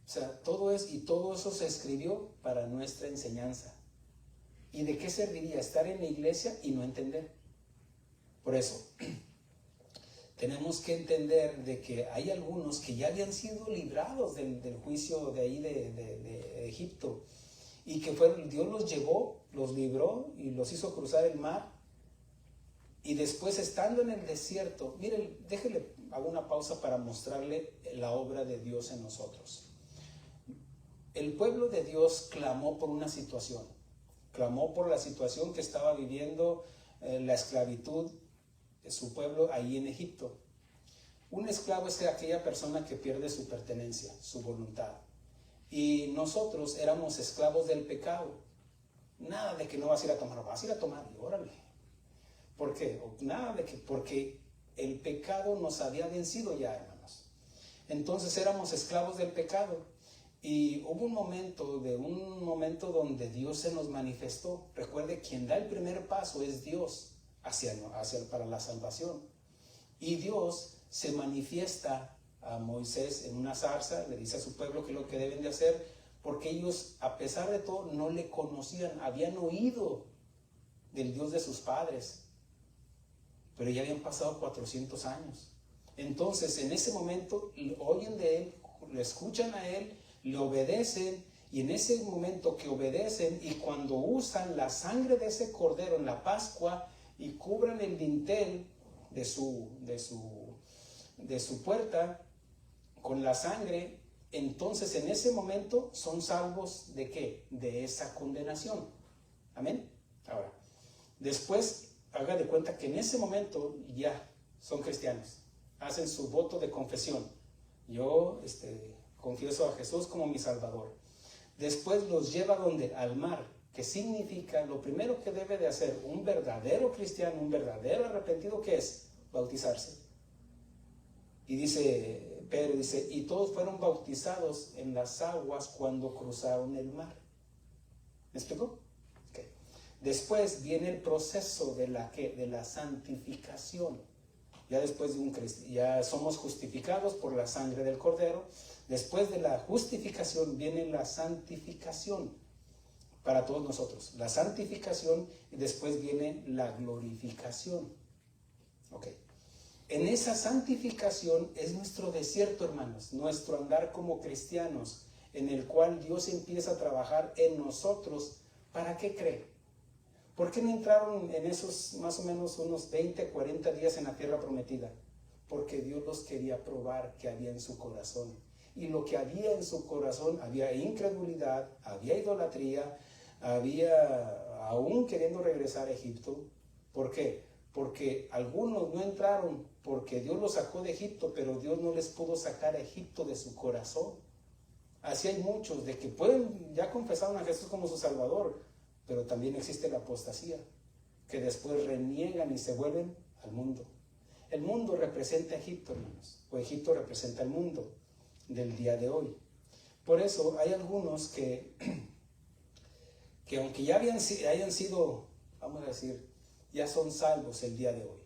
S1: O sea, todo eso se escribió para nuestra enseñanza. ¿Y de qué serviría estar en la iglesia y no entender? Por eso, tenemos que entender de que hay algunos que ya habían sido librados del juicio de ahí de Egipto, y que Dios los llevó, los libró y los hizo cruzar el mar. Y después, estando en el desierto, miren, hago una pausa para mostrarle la obra de Dios en nosotros. El pueblo de Dios clamó por una situación, clamó por la situación que estaba viviendo la esclavitud de su pueblo ahí en Egipto. Un esclavo es aquella persona que pierde su pertenencia, su voluntad. Y nosotros éramos esclavos del pecado. Nada de que no vas a ir a tomar, vas a ir a tomar, y órale. ¿Por qué? Porque el pecado nos había vencido ya, hermanos. Entonces éramos esclavos del pecado. Y hubo un momento donde Dios se nos manifestó. Recuerde, quien da el primer paso es Dios para la salvación. Y Dios se manifiesta a Moisés en una zarza, le dice a su pueblo que lo que deben de hacer, porque ellos, a pesar de todo, no le conocían, habían oído del Dios de sus padres, pero ya habían pasado 400 años. Entonces, en ese momento, oyen de él, lo escuchan a él, le obedecen, y en ese momento que obedecen, y cuando usan la sangre de ese cordero en la Pascua y cubran el dintel de su puerta con la sangre, entonces en ese momento son salvos ¿de qué? De esa condenación. Amén. Ahora, después haga de cuenta que en ese momento ya son cristianos, hacen su voto de confesión. Yo confieso a Jesús como mi Salvador. Después los lleva al mar, que significa, lo primero que debe de hacer un verdadero cristiano, un verdadero arrepentido, ¿qué es? Bautizarse. Y Pedro dice, y todos fueron bautizados en las aguas cuando cruzaron el mar. ¿Me explicó? Okay. Después viene el proceso de la santificación. Ya después ya somos justificados por la sangre del Cordero. Después de la justificación viene la santificación para todos nosotros. La santificación, y después viene la glorificación. Ok. En esa santificación es nuestro desierto, hermanos, nuestro andar como cristianos. en el cual Dios empieza a trabajar en nosotros. ¿Para qué cree? ¿Por qué no entraron en esos más o menos unos 20, 40 días en la tierra prometida? Porque Dios los quería probar que había en su corazón. Y lo que había en su corazón, había incredulidad, había idolatría, había aún queriendo regresar a Egipto. ¿Por qué? Porque algunos no entraron porque Dios los sacó de Egipto, pero Dios no les pudo sacar a Egipto de su corazón. Así hay muchos de que ya confesaron a Jesús como su Salvador, pero también existe la apostasía, que después reniegan y se vuelven al mundo. El mundo representa a Egipto, hermanos, o Egipto representa el mundo del día de hoy. Por eso hay algunos que aunque ya hayan sido, vamos a decir, ya son salvos el día de hoy.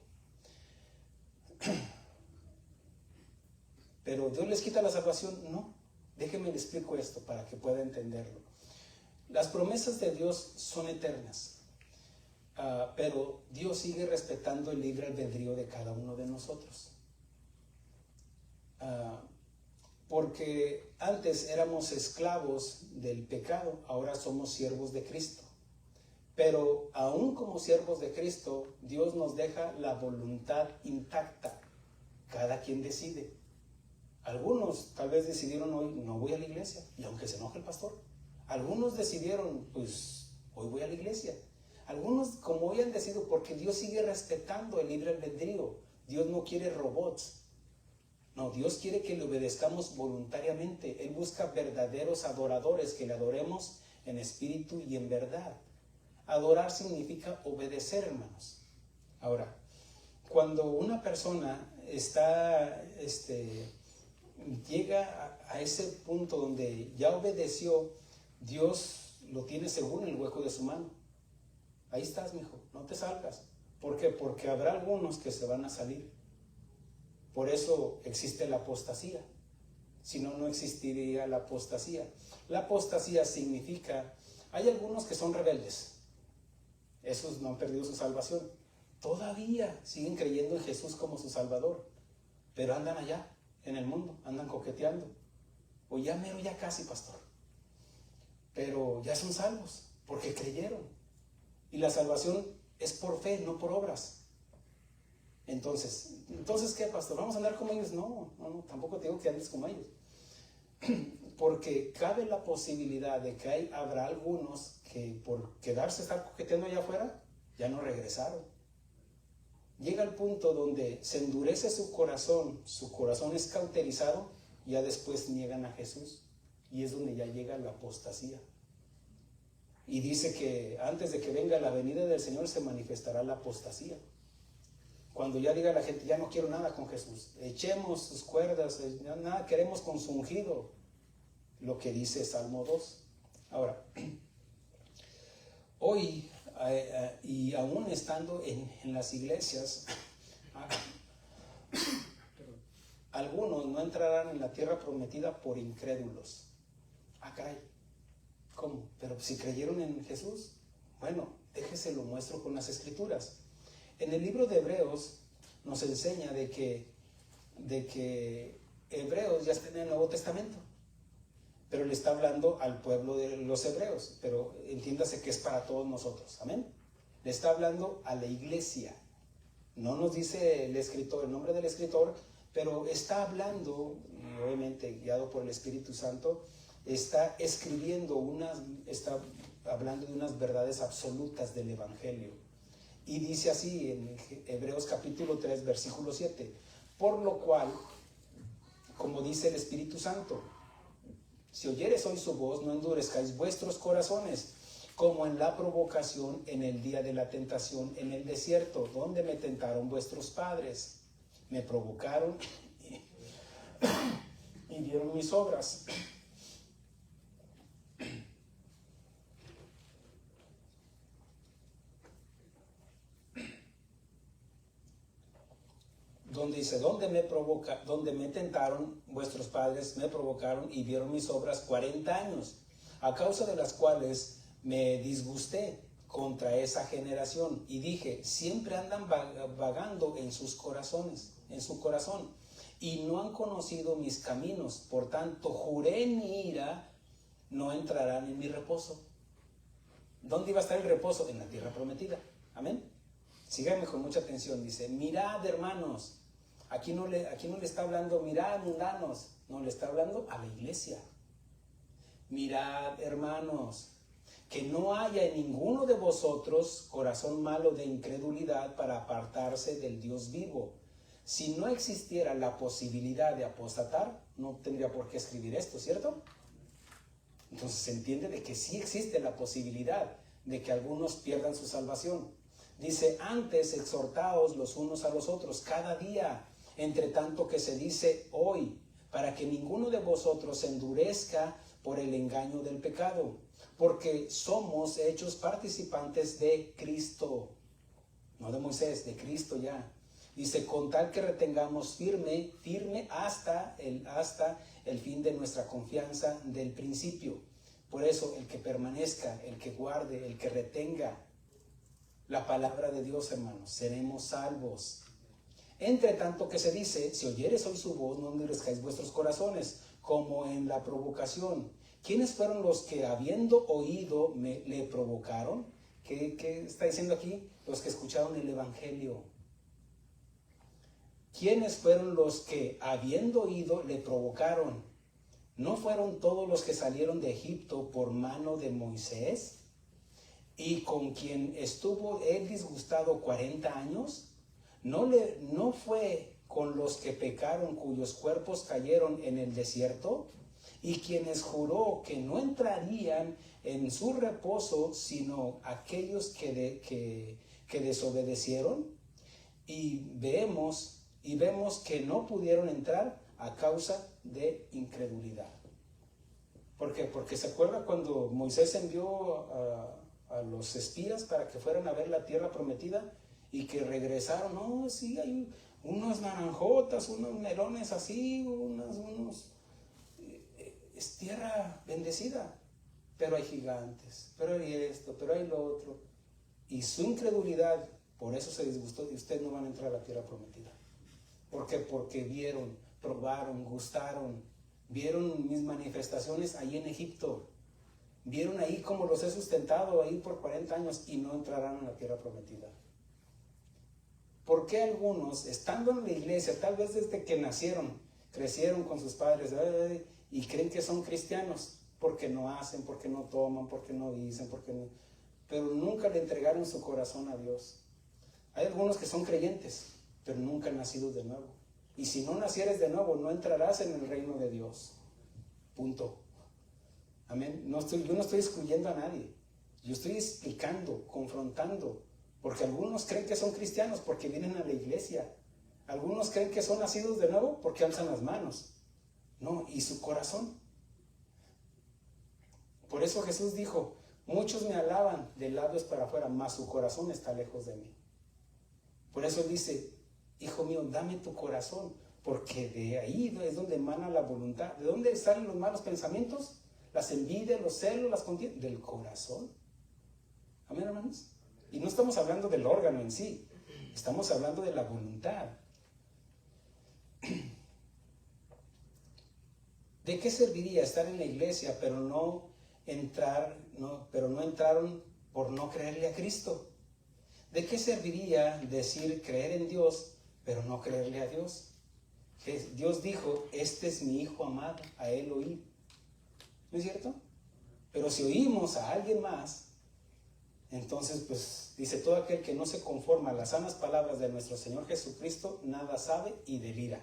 S1: Pero Dios les quita la salvación, no. Déjenme le explico esto para que pueda entenderlo. Las promesas de Dios son eternas, pero Dios sigue respetando el libre albedrío de cada uno de nosotros. Porque antes éramos esclavos del pecado, ahora somos siervos de Cristo. Pero aún como siervos de Cristo, Dios nos deja la voluntad intacta. Cada quien decide. Algunos tal vez decidieron hoy no voy a la iglesia, y aunque se enoje el pastor. Algunos decidieron, pues hoy voy a la iglesia. Algunos como hoy han decidido, porque Dios sigue respetando el libre albedrío. Dios no quiere robots. No, Dios quiere que le obedezcamos voluntariamente. Él busca verdaderos adoradores, que le adoremos en espíritu y en verdad. Adorar significa obedecer, hermanos. Ahora, cuando una persona llega a ese punto donde ya obedeció, Dios lo tiene seguro en el hueco de su mano. Ahí estás, mijo, no te salgas. ¿Por qué? Porque habrá algunos que se van a salir. Por eso existe la apostasía. Si no, no existiría la apostasía. La apostasía significa, hay algunos que son rebeldes. Esos no han perdido su salvación. Todavía siguen creyendo en Jesús como su Salvador, pero andan allá en el mundo, andan coqueteando. O ya mero, ya casi, pastor. Pero ya son salvos porque creyeron. Y la salvación es por fe, no por obras. Entonces ¿qué, pastor? ¿Vamos a andar como ellos? No, tampoco te digo que andes como ellos. Porque cabe la posibilidad de que habrá algunos que por quedarse estar coqueteando allá afuera, ya no regresaron. Llega el punto donde se endurece su corazón es cauterizado, y ya después niegan a Jesús, y es donde ya llega la apostasía. Y dice que antes de que venga la venida del Señor se manifestará la apostasía. Cuando ya diga la gente, ya no quiero nada con Jesús, echemos sus cuerdas, nada queremos con su ungido, lo que dice Salmo 2. Ahora, hoy, y aún estando en las iglesias, algunos no entrarán en la tierra prometida por incrédulos. Caray, ¿cómo? Pero si creyeron en Jesús, bueno, déjese lo muestro con las escrituras. En el libro de Hebreos nos enseña de que Hebreos ya está en el Nuevo Testamento, pero le está hablando al pueblo de los hebreos, pero entiéndase que es para todos nosotros, amén. Le está hablando a la iglesia. No nos dice el escritor, el nombre del escritor, pero está hablando, y obviamente guiado por el Espíritu Santo, está está hablando de unas verdades absolutas del Evangelio. Y dice así en Hebreos capítulo 3, versículo 7, por lo cual, como dice el Espíritu Santo, si oyeres hoy su voz, no endurezcáis vuestros corazones, como en la provocación en el día de la tentación en el desierto, donde me tentaron vuestros padres, me provocaron y vieron mis obras. Donde dice, donde me tentaron vuestros padres, me provocaron y vieron mis obras 40 años, a causa de las cuales me disgusté contra esa generación y dije, siempre andan vagando en sus corazones, en su corazón, y no han conocido mis caminos. Por tanto, juré en mi ira, no entrarán en mi reposo. ¿Dónde iba a estar el reposo? En la tierra prometida. Amén. Síganme con mucha atención. Dice, mirad, hermanos. Aquí no le está hablando, mirad, mundanos. No, le está hablando a la iglesia. Mirad, hermanos, que no haya en ninguno de vosotros corazón malo de incredulidad para apartarse del Dios vivo. Si no existiera la posibilidad de apostatar, no tendría por qué escribir esto, ¿cierto? Entonces se entiende de que sí existe la posibilidad de que algunos pierdan su salvación. Dice, antes exhortaos los unos a los otros cada día, entre tanto que se dice hoy, para que ninguno de vosotros se endurezca por el engaño del pecado, porque somos hechos participantes de Cristo, no de Moisés, de Cristo ya. Dice, con tal que retengamos firme hasta el fin de nuestra confianza del principio. Por eso, el que permanezca, el que guarde, el que retenga la palabra de Dios, hermanos, seremos salvos. Entre tanto que se dice, si oyeres hoy su voz, no endurezcáis vuestros corazones, como en la provocación. ¿Quiénes fueron los que, habiendo oído, le provocaron? ¿Qué está diciendo aquí? Los que escucharon el evangelio. ¿Quiénes fueron los que, habiendo oído, le provocaron? ¿No fueron todos los que salieron de Egipto por mano de Moisés? ¿Y con quien estuvo él disgustado 40 años? ¿No fue con los que pecaron, cuyos cuerpos cayeron en el desierto? Y quienes juró que no entrarían en su reposo, sino aquellos que desobedecieron. Y vemos que no pudieron entrar a causa de incredulidad. ¿Por qué? Porque se acuerda cuando Moisés envió a los espías para que fueran a ver la tierra prometida y que regresaron. No, sí, hay unas naranjotas, unos melones así, es tierra bendecida, pero hay gigantes, pero hay esto, pero hay lo otro. Y su incredulidad, por eso se disgustó, y ustedes no van a entrar a la tierra prometida. ¿Por qué? Porque vieron, probaron, gustaron, vieron mis manifestaciones ahí en Egipto, vieron ahí cómo los he sustentado ahí por 40 años y no entrarán en la tierra prometida. ¿Por qué algunos, estando en la iglesia, tal vez desde que nacieron, crecieron con sus padres y creen que son cristianos? Porque no hacen, porque no toman, porque no dicen, pero nunca le entregaron su corazón a Dios. Hay algunos que son creyentes, pero nunca han nacido de nuevo. Y si no nacieres de nuevo, no entrarás en el reino de Dios. Punto. Amén. Yo no estoy excluyendo a nadie. Yo estoy explicando, confrontando. Porque algunos creen que son cristianos porque vienen a la iglesia. Algunos creen que son nacidos de nuevo porque alzan las manos. No, y su corazón. Por eso Jesús dijo, muchos me alaban de labios para afuera, mas su corazón está lejos de mí. Por eso Él dice, hijo mío, dame tu corazón, porque de ahí es donde emana la voluntad. ¿De dónde salen los malos pensamientos? Las envidias, los celos, las contiendas, del corazón. Amén, hermanos. Y no estamos hablando del órgano en sí, estamos hablando de la voluntad. ¿De qué serviría estar en la iglesia, pero no entraron por no creerle a Cristo? ¿De qué serviría decir creer en Dios, pero no creerle a Dios? Dios dijo, este es mi hijo amado, a él oí. ¿No es cierto? Pero si oímos a alguien más, entonces pues dice, todo aquel que no se conforma a las sanas palabras de nuestro Señor Jesucristo, nada sabe y delira.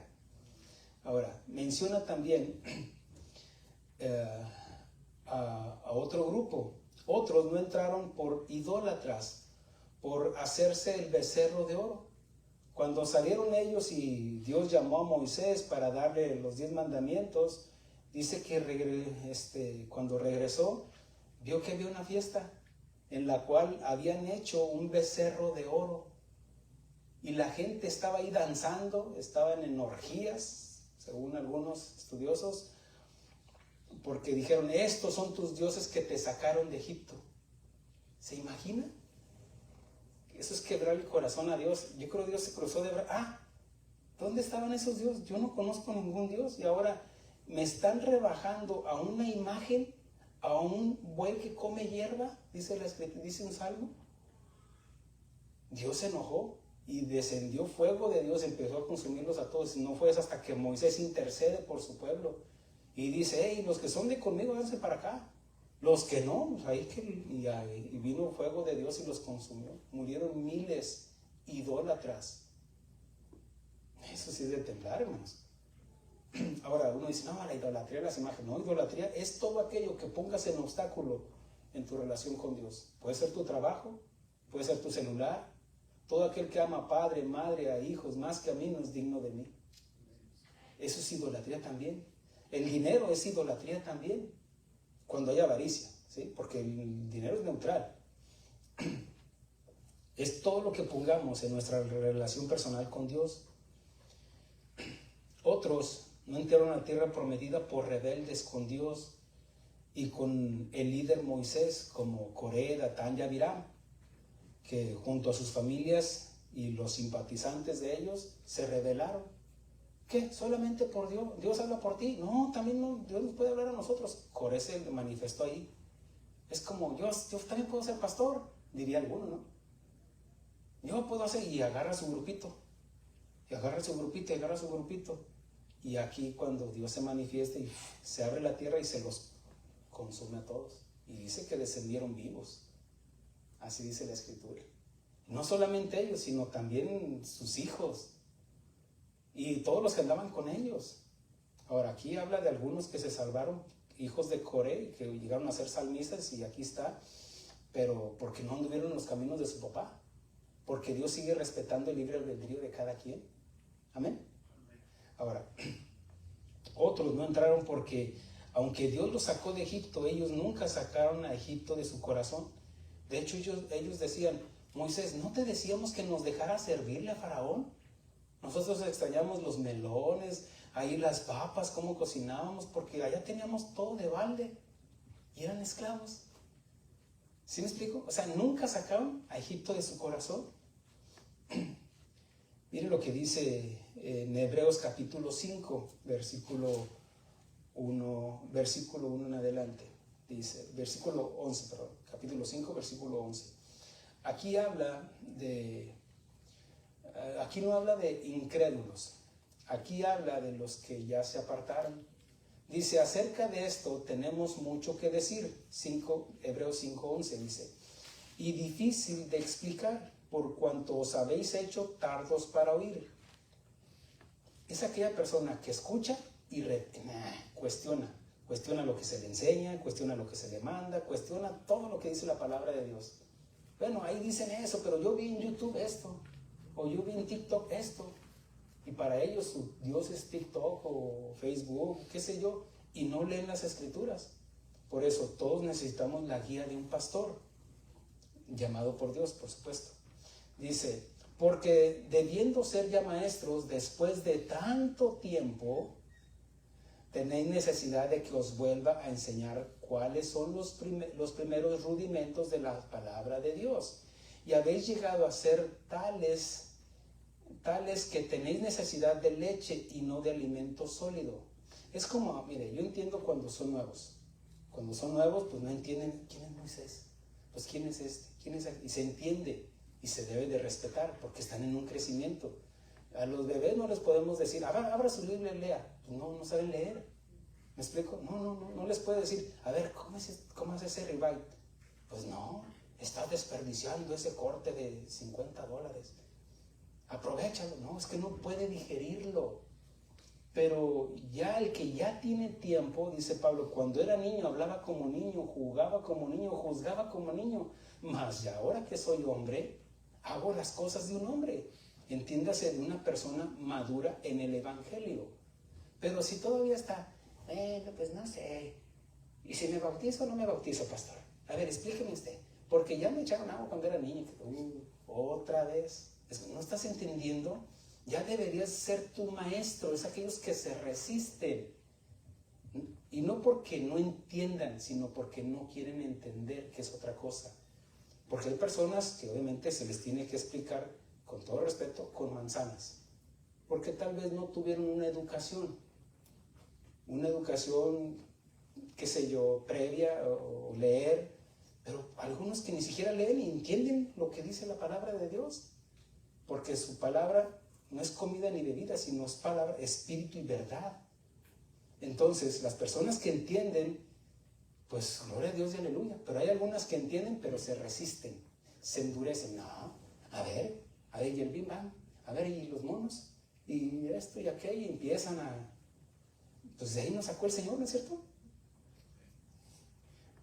S1: Ahora, menciona también a otro grupo. Otros no entraron por idólatras, por hacerse el becerro de oro. Cuando salieron ellos y Dios llamó a Moisés para darle los 10 mandamientos, dice que cuando regresó, vio que había una fiesta en la cual habían hecho un becerro de oro. Y la gente estaba ahí danzando, estaban en orgías, según algunos estudiosos, porque dijeron, estos son tus dioses que te sacaron de Egipto. ¿Se imagina? Eso es quebrar el corazón a Dios. Yo creo que Dios se cruzó de brazos. ¿Dónde estaban esos dioses? Yo no conozco ningún Dios y ahora me están rebajando a una imagen, a un buey que come hierba, dice un salmo. Dios se enojó y descendió fuego de Dios, empezó a consumirlos a todos. No fue hasta que Moisés intercede por su pueblo y dice: hey, los que son de conmigo, vénganse para acá. Los que no, pues ahí y vino fuego de Dios y los consumió. Murieron miles idólatras. Eso sí es de temblar, hermanos. Ahora uno dice: no, la idolatría de las imágenes. No, idolatría es todo aquello que pongas en obstáculo en tu relación con Dios. Puede ser tu trabajo, puede ser tu celular. Todo aquel que ama a padre, madre, a hijos más que a mí no es digno de mí. Eso es idolatría también. El dinero es idolatría también, cuando hay avaricia, ¿sí? Porque el dinero es neutral. Es todo lo que pongamos en nuestra relación personal con Dios. Otros no entraron a la tierra prometida por rebeldes con Dios y con el líder Moisés, como Coré, Datán y Abiram, que junto a sus familias y los simpatizantes de ellos se rebelaron. ¿Qué? ¿Solamente por Dios? ¿Dios habla por ti? No, también no, Dios nos puede hablar a nosotros. Coré se manifestó ahí. Es como: yo también puedo ser pastor, diría alguno, ¿no? Yo puedo hacer, y agarra su grupito, y agarra su grupito, y agarra su grupito. Y aquí cuando Dios se manifiesta y se abre la tierra y se los consume a todos. Y dice que descendieron vivos. Así dice la Escritura. No solamente ellos, sino también sus hijos y todos los que andaban con ellos. Ahora, aquí habla de algunos que se salvaron, hijos de Coré, que llegaron a ser salmistas, y aquí está, pero porque no anduvieron en los caminos de su papá, porque Dios sigue respetando el libre albedrío de cada quien. Amén. Ahora, otros no entraron porque, aunque Dios los sacó de Egipto, ellos nunca sacaron a Egipto de su corazón. De hecho, ellos decían: Moisés, ¿no te decíamos que nos dejara servirle a Faraón? Nosotros extrañamos los melones, ahí las papas, cómo cocinábamos, porque allá teníamos todo de balde y eran esclavos. ¿Sí me explico? O sea, nunca sacaron a Egipto de su corazón. Mire lo que dice en Hebreos capítulo 5, versículo 1 en adelante. Dice, versículo 11, perdón, capítulo 5, versículo 11. Aquí no habla de incrédulos, aquí habla de los que ya se apartaron. Dice: acerca de esto tenemos mucho que decir. Hebreos 5:11 dice: y difícil de explicar, por cuanto os habéis hecho tardos para oír. Es aquella persona que escucha y cuestiona lo que se le enseña, cuestiona lo que se le manda, cuestiona todo lo que dice la palabra de Dios. Bueno, ahí dicen eso, pero yo vi en YouTube esto, o yo vi en TikTok esto, y para ellos su Dios es TikTok o Facebook, qué sé yo, y no leen las Escrituras. Por eso todos necesitamos la guía de un pastor, llamado por Dios, por supuesto. Dice: porque debiendo ser ya maestros después de tanto tiempo, tenéis necesidad de que os vuelva a enseñar cuáles son los primeros rudimentos de la palabra de Dios. Y habéis llegado a ser tales que tenéis necesidad de leche y no de alimento sólido. Es como, mire, yo entiendo cuando son nuevos. Cuando son nuevos, pues no entienden quién es Moisés. Pues quién es este, quién es aquel. Y se entiende y se debe de respetar porque están en un crecimiento. A los bebés no les podemos decir: abra su Biblia y lea. Pues no saben leer. ¿Me explico? No les puede decir: a ver, ¿cómo es ese ribeye? Pues no, estás desperdiciando ese corte de $50. Aprovechalo. No, es que no puede digerirlo. Pero ya el que ya tiene tiempo, dice Pablo, cuando era niño hablaba como niño, jugaba como niño, juzgaba como niño. Mas ya ahora que soy hombre, hago las cosas de un hombre. Entiéndase, de una persona madura en el Evangelio. Pero si todavía está, pues no sé, ¿y si me bautizo o no me bautizo, pastor? A ver, explíqueme usted, porque ya me echaron agua cuando era niño. Otra vez, ¿no estás entendiendo? Ya deberías ser tu maestro. Es aquellos que se resisten, y no porque no entiendan, sino porque no quieren entender, que es otra cosa. Porque hay personas que obviamente se les tiene que explicar, con todo respeto, con manzanas, porque tal vez no tuvieron una educación qué sé yo, previa o leer, pero algunos que ni siquiera leen y entienden lo que dice la palabra de Dios, porque su palabra no es comida ni bebida, sino es palabra, espíritu y verdad. Entonces, las personas que entienden, pues gloria a Dios y aleluya, pero hay algunas que entienden, pero se resisten, se endurecen. No, a ver, y el Big Bang, a ver, y los monos, y esto y aquello, y empiezan a... Pues de ahí nos sacó el Señor, ¿no es cierto?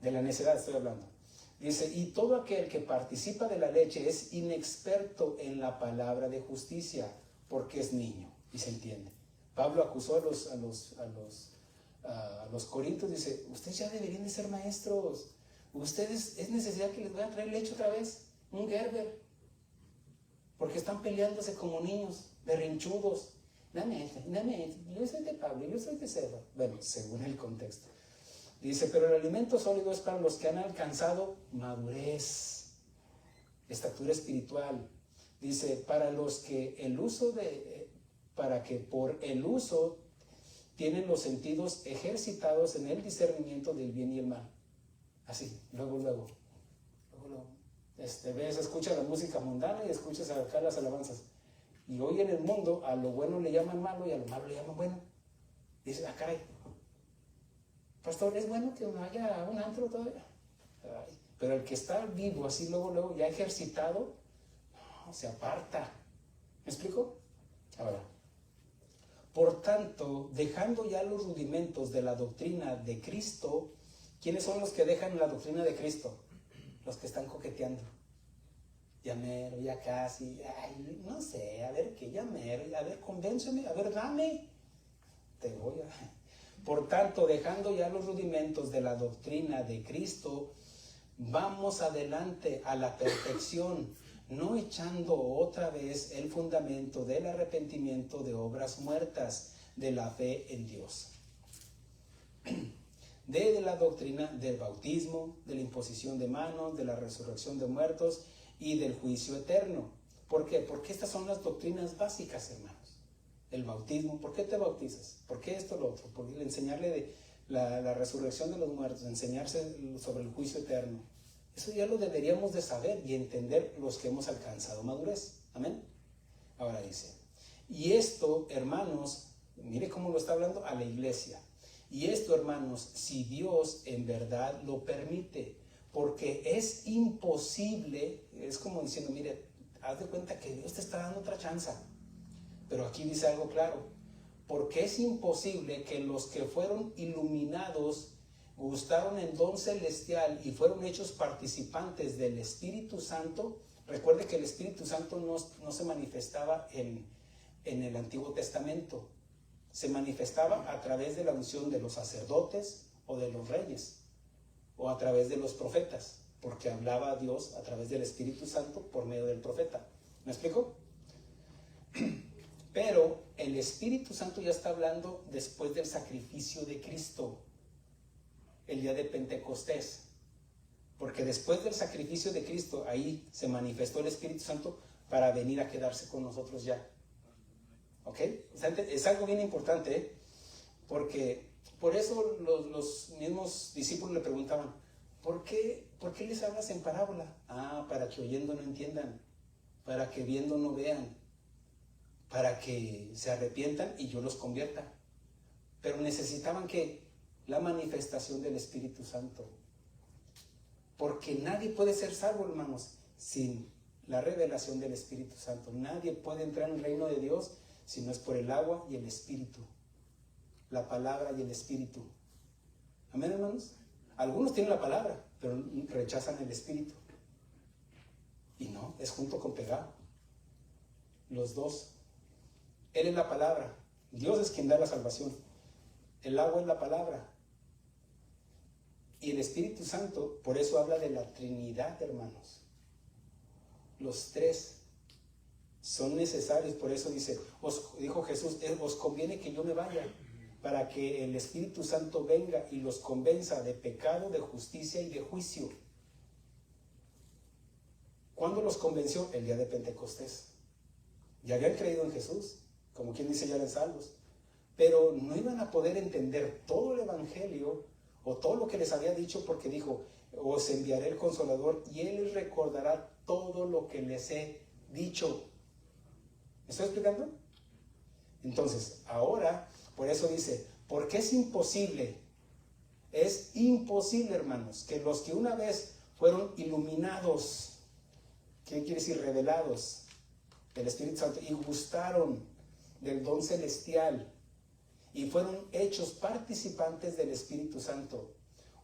S1: De la necedad estoy hablando. Dice, y todo aquel que participa de la leche es inexperto en la palabra de justicia, porque es niño, y se entiende. Pablo acusó a los corintios, dice, ustedes ya deberían de ser maestros, ustedes es necesidad que les voy a traer leche otra vez, un Gerber, porque están peleándose como niños, berrinchudos. Dame, yo soy de Pablo, yo soy de César. Bueno, según el contexto. Dice, pero el alimento sólido es para los que han alcanzado madurez, estatura espiritual. Dice, para los que para que por el uso tienen los sentidos ejercitados en el discernimiento del bien y el mal. Así, luego. Ves, escuchas la música mundana y escuchas acá las alabanzas. Y hoy en el mundo a lo bueno le llaman malo y a lo malo le llaman bueno. Dice, caray, pastor, ¿es bueno que vaya a un antro todavía? Ay, pero el que está vivo así luego ya ejercitado, no, se aparta. ¿Me explico? Ahora, por tanto, dejando ya los rudimentos de la doctrina de Cristo, ¿quiénes son los que dejan la doctrina de Cristo? Los que están coqueteando. Ya mero, ya casi, ay, no sé, a ver qué, ya mero, a ver, convénceme, a ver, dame. Te voy a... Por tanto, dejando ya los rudimentos de la doctrina de Cristo, vamos adelante a la perfección, no echando otra vez el fundamento del arrepentimiento de obras muertas, de la fe en Dios. De la doctrina del bautismo, de la imposición de manos, de la resurrección de muertos y del juicio eterno. ¿Por qué? Porque estas son las doctrinas básicas, hermanos. El bautismo, ¿por qué te bautizas? ¿Por qué esto, lo otro? Por enseñarle de la resurrección de los muertos, enseñarse sobre el juicio eterno. Eso ya lo deberíamos de saber y entender los que hemos alcanzado madurez. Amén. Ahora dice, y esto, hermanos, mire cómo lo está hablando a la iglesia. Y esto, hermanos, si Dios en verdad lo permite, porque es imposible, es como diciendo, mire, haz de cuenta que Dios te está dando otra chance. Pero aquí dice algo claro, porque es imposible que los que fueron iluminados, gustaron el don celestial y fueron hechos participantes del Espíritu Santo. Recuerde que el Espíritu Santo no se manifestaba en el Antiguo Testamento. Se manifestaba a través de la unción de los sacerdotes o de los reyes, o a través de los profetas, porque hablaba a Dios a través del Espíritu Santo por medio del profeta. ¿Me explico? Pero el Espíritu Santo ya está hablando después del sacrificio de Cristo, el día de Pentecostés, porque después del sacrificio de Cristo, ahí se manifestó el Espíritu Santo para venir a quedarse con nosotros ya. ¿Ok? Es algo bien importante, ¿eh? Porque por eso los mismos discípulos le preguntaban, ¿por qué les hablas en parábola? Ah, para que oyendo no entiendan, para que viendo no vean, para que se arrepientan y yo los convierta. Pero necesitaban que la manifestación del Espíritu Santo, porque nadie puede ser salvo, hermanos, sin la revelación del Espíritu Santo. Nadie puede entrar en el reino de Dios si no es por el agua y el Espíritu, la palabra y el Espíritu. Amén, hermanos. Algunos tienen la palabra, pero rechazan el Espíritu. Y no, es junto con pegado. Los dos. Él es la palabra. Dios es quien da la salvación. El agua es la palabra. Y el Espíritu Santo, por eso habla de la Trinidad, hermanos. Los tres son necesarios. Por eso dijo Jesús, os conviene que yo me vaya, para que el Espíritu Santo venga y los convenza de pecado, de justicia y de juicio. ¿Cuándo los convenció? El día de Pentecostés. Ya habían creído en Jesús, como quien dice, ya eran salvos, pero no iban a poder entender todo el evangelio o todo lo que les había dicho, porque dijo, os enviaré el Consolador y Él les recordará todo lo que les he dicho. ¿Me estoy explicando? Entonces, ahora, por eso dice, porque es imposible, hermanos, que los que una vez fueron iluminados, ¿qué quiere decir? Revelados del Espíritu Santo y gustaron del don celestial y fueron hechos participantes del Espíritu Santo.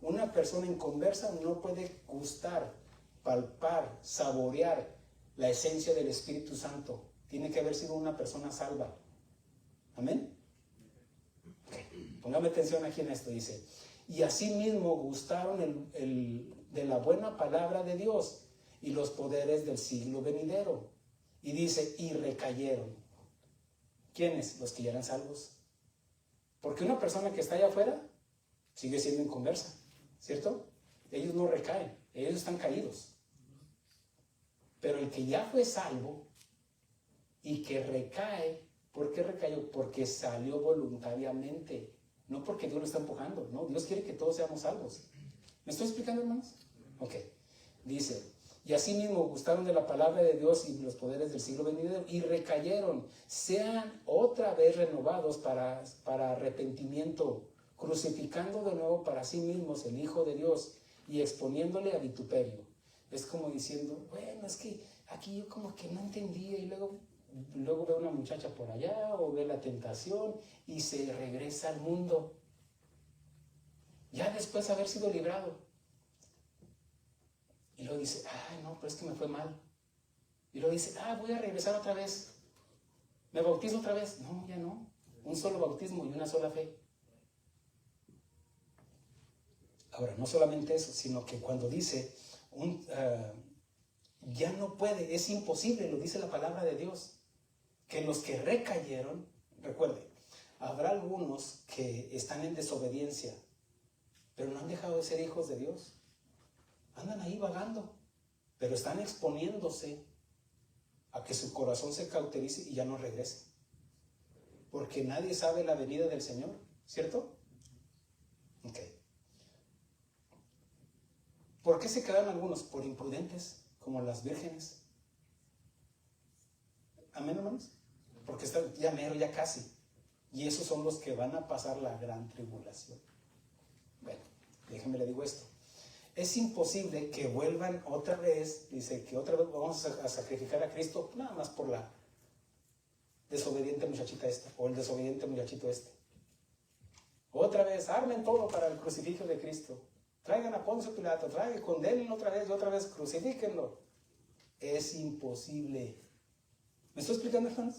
S1: Una persona inconversa no puede gustar, palpar, saborear la esencia del Espíritu Santo. Tiene que haber sido una persona salva. ¿Amén? Okay. Póngame atención aquí en esto, dice. Y asimismo gustaron de la buena palabra de Dios y los poderes del siglo venidero. Y dice, y recayeron. ¿Quiénes? Los que ya eran salvos. Porque una persona que está allá afuera sigue siendo inconversa, ¿cierto? Ellos no recaen, ellos están caídos. Pero el que ya fue salvo y que recae, ¿por qué recayó? Porque salió voluntariamente, no porque Dios lo está empujando, no, Dios quiere que todos seamos salvos. ¿Me estoy explicando, hermanos? Ok, dice, y así mismo gustaron de la palabra de Dios y los poderes del siglo venidero y recayeron, sean otra vez renovados para arrepentimiento, crucificando de nuevo para sí mismos el Hijo de Dios y exponiéndole a vituperio. Es como diciendo, bueno, es que aquí yo como que no entendía y luego ve una muchacha por allá o ve la tentación y se regresa al mundo. Ya después de haber sido librado. Y luego dice, ay no, pero es que me fue mal. Y luego dice, voy a regresar otra vez. ¿Me bautizo otra vez? No, ya no. Un solo bautismo y una sola fe. Ahora, no solamente eso, sino que cuando dice, ya no puede, es imposible, lo dice la palabra de Dios, que los que recayeron, recuerde, habrá algunos que están en desobediencia, pero no han dejado de ser hijos de Dios. Andan ahí vagando, pero están exponiéndose a que su corazón se cauterice y ya no regrese. Porque nadie sabe la venida del Señor, ¿cierto? Ok. ¿Por qué se quedan algunos? Por imprudentes, como las vírgenes. ¿Amén, hermanos? Porque están ya mero, ya casi. Y esos son los que van a pasar la gran tribulación. Bueno, déjenme le digo esto. Es imposible que vuelvan otra vez, dice que otra vez vamos a sacrificar a Cristo, nada más por la desobediente muchachita esta, o el desobediente muchachito este. Otra vez, armen todo para el crucifijo de Cristo. Traigan a Poncio Pilato, condénenlo otra vez y otra vez, crucifíquenlo. Es imposible. ¿Me estoy explicando, hermanos?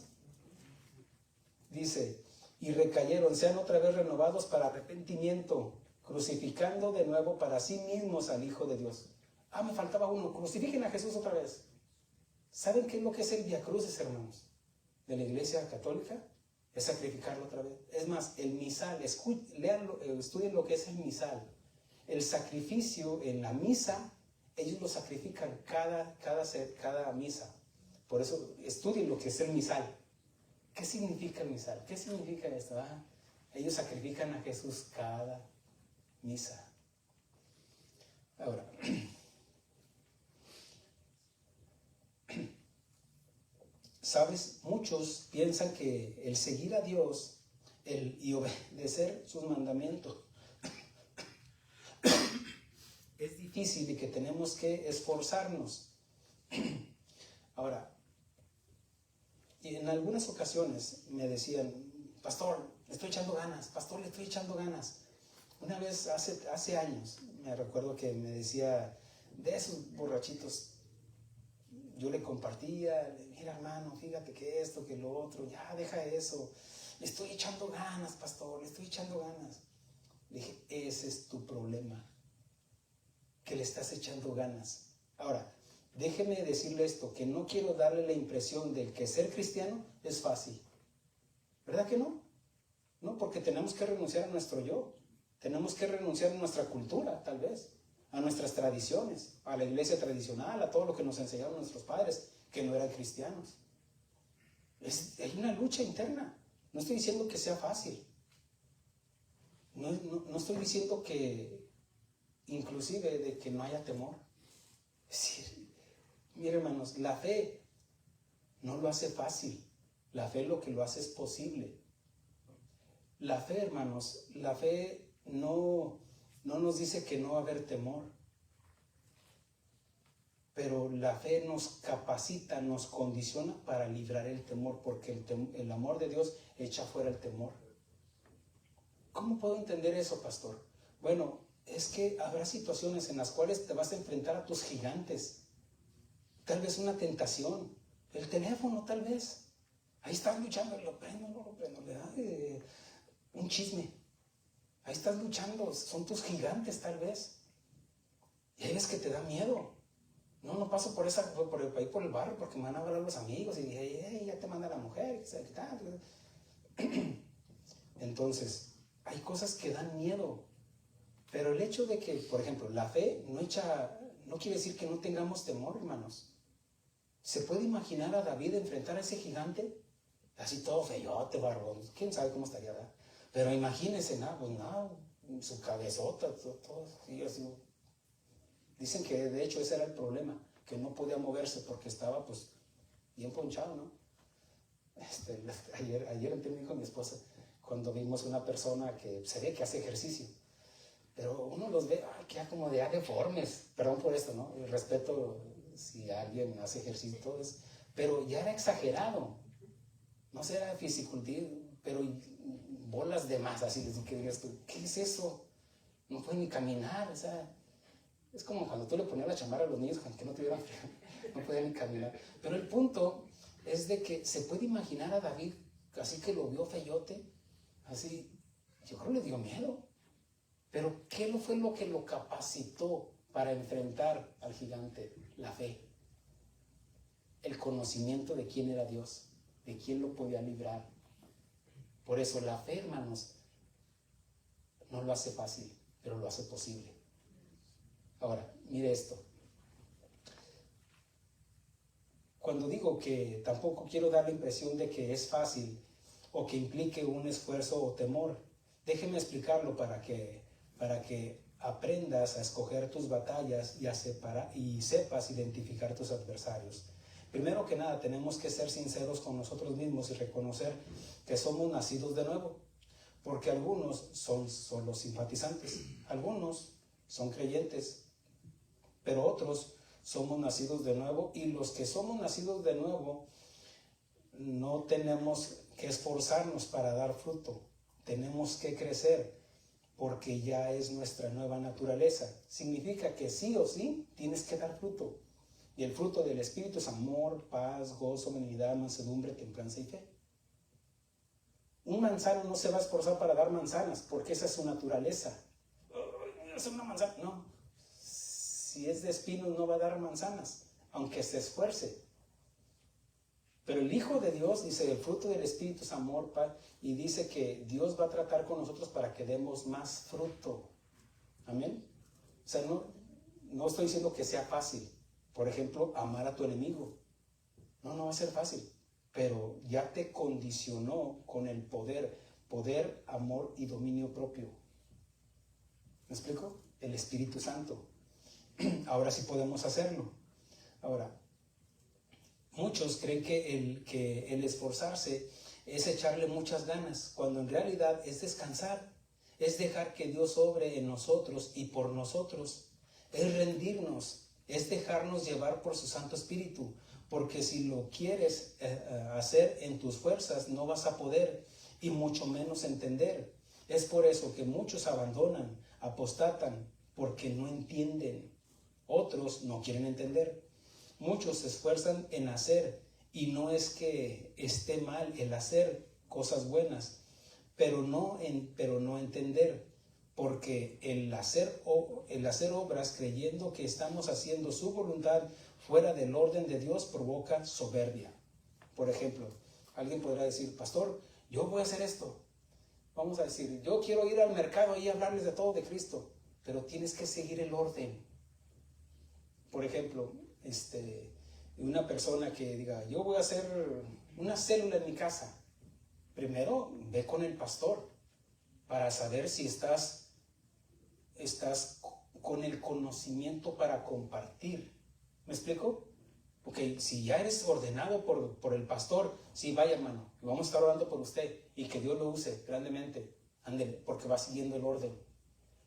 S1: Dice, y recayeron, sean otra vez renovados para arrepentimiento, crucificando de nuevo para sí mismos al Hijo de Dios. Me faltaba uno, crucifiquen a Jesús otra vez. ¿Saben qué es lo que es el Vía Crucis, hermanos? De la Iglesia Católica, es sacrificarlo otra vez. Es más, el misal, leanlo, estudien lo que es el misal. El sacrificio en la misa, ellos lo sacrifican cada misa. Por eso estudien lo que es el misal. ¿Qué significa el misal? ¿Qué significa esto? Ellos sacrifican a Jesús cada misa. Ahora, ¿sabes? Muchos piensan que el seguir a Dios y obedecer sus mandamientos es difícil y que tenemos que esforzarnos. Ahora, y en algunas ocasiones me decían, pastor, le estoy echando ganas, pastor, le estoy echando ganas. Una vez, hace años, me recuerdo que me decía, de esos borrachitos, yo le compartía, mira hermano, fíjate que esto, que lo otro, ya deja eso, le estoy echando ganas, pastor, le estoy echando ganas. Le dije, ese es tu problema, que le estás echando ganas. Ahora, déjeme decirle esto, que no quiero darle la impresión de que ser cristiano es fácil. ¿Verdad que no? No, porque tenemos que renunciar a nuestro yo. Tenemos que renunciar a nuestra cultura, tal vez, a nuestras tradiciones, a la iglesia tradicional, a todo lo que nos enseñaron nuestros padres, que no eran cristianos. Hay una lucha interna. No estoy diciendo que sea fácil. No estoy diciendo que, inclusive, de que no haya temor. Es decir, mire, hermanos, la fe no lo hace fácil. La fe lo que lo hace es posible. La fe, hermanos, la fe no nos dice que no va a haber temor. Pero la fe nos capacita, nos condiciona para librar el temor, porque el amor de Dios echa fuera el temor. ¿Cómo puedo entender eso, pastor? Bueno, es que habrá situaciones en las cuales te vas a enfrentar a tus gigantes. Tal vez una tentación, el teléfono tal vez. Ahí estás luchando, lo prendo, le da un chisme. Ahí estás luchando, son tus gigantes tal vez. Y hay veces que te da miedo. No paso por ahí por el barrio porque me van a hablar los amigos y dije, ya te manda la mujer. Entonces, hay cosas que dan miedo. Pero el hecho de que, por ejemplo, la fe no quiere decir que no tengamos temor, hermanos. ¿Se puede imaginar a David enfrentar a ese gigante? Así todo feyote, barbón. ¿Quién sabe cómo estaría, verdad? Pero imagínense, su cabezota, todo así. Dicen que de hecho ese era el problema, que no podía moverse porque estaba pues bien ponchado, ¿no? Ayer entendí con mi esposa cuando vimos una persona que se ve que hace ejercicio, pero uno los ve, queda como de deformes, perdón por esto, ¿no? El respeto si alguien hace ejercicio y todo eso, pero ya era exagerado, no sé, era fisiculturismo, pero bolas de más, así que digas tú, ¿qué es eso? No puede ni caminar, o sea. Es como cuando tú le ponías la chamarra a los niños que no tuvieran frío, no podían ni caminar. Pero el punto es de que se puede imaginar a David, así que lo vio feyote, así, yo creo que le dio miedo. Pero ¿qué fue lo que lo capacitó para enfrentar al gigante? La fe. El conocimiento de quién era Dios, de quién lo podía librar. Por eso la fe, hermanos, no lo hace fácil, pero lo hace posible. Ahora, mire esto. Cuando digo que tampoco quiero dar la impresión de que es fácil o que implique un esfuerzo o temor, déjeme explicarlo para que aprendas a escoger tus batallas y sepas identificar tus adversarios. Primero que nada, tenemos que ser sinceros con nosotros mismos y reconocer que somos nacidos de nuevo, porque algunos son solo simpatizantes, algunos son creyentes, pero otros somos nacidos de nuevo, y los que somos nacidos de nuevo no tenemos que esforzarnos para dar fruto, tenemos que crecer porque ya es nuestra nueva naturaleza. Significa que sí o sí tienes que dar fruto, y el fruto del Espíritu es amor, paz, gozo, benignidad, mansedumbre, templanza y fe. Un manzano no se va a esforzar para dar manzanas porque esa es su naturaleza. Voy a hacer una manzana, no. Si es de espinos no va a dar manzanas, aunque se esfuerce. Pero el Hijo de Dios dice, el fruto del Espíritu es amor, paz, y dice que Dios va a tratar con nosotros para que demos más fruto. Amén. O sea, no estoy diciendo que sea fácil. Por ejemplo, amar a tu enemigo. No va a ser fácil. Pero ya te condicionó con el poder, amor y dominio propio. ¿Me explico? El Espíritu Santo. Ahora sí podemos hacerlo. Ahora, muchos creen que el esforzarse es echarle muchas ganas, cuando en realidad es descansar, es dejar que Dios obre en nosotros y por nosotros, es rendirnos, es dejarnos llevar por su Santo Espíritu, porque si lo quieres hacer en tus fuerzas no vas a poder, y mucho menos entender. Es por eso que muchos abandonan, apostatan, porque no entienden. Otros no quieren entender. Muchos se esfuerzan en hacer, y no es que esté mal el hacer cosas buenas, pero no entender, porque el hacer obras creyendo que estamos haciendo su voluntad fuera del orden de Dios provoca soberbia. Por ejemplo, alguien podrá decir, pastor, yo voy a hacer esto. Vamos a decir, yo quiero ir al mercado y hablarles de todo de Cristo, pero tienes que seguir el orden. Por ejemplo, una persona que diga, yo voy a hacer una célula en mi casa. Primero, ve con el pastor. para saber si estás con el conocimiento para compartir. ¿Me explico? Ok, si ya eres ordenado por el pastor, sí, vaya hermano, vamos a estar orando por usted y que Dios lo use grandemente, ándele, porque va siguiendo el orden.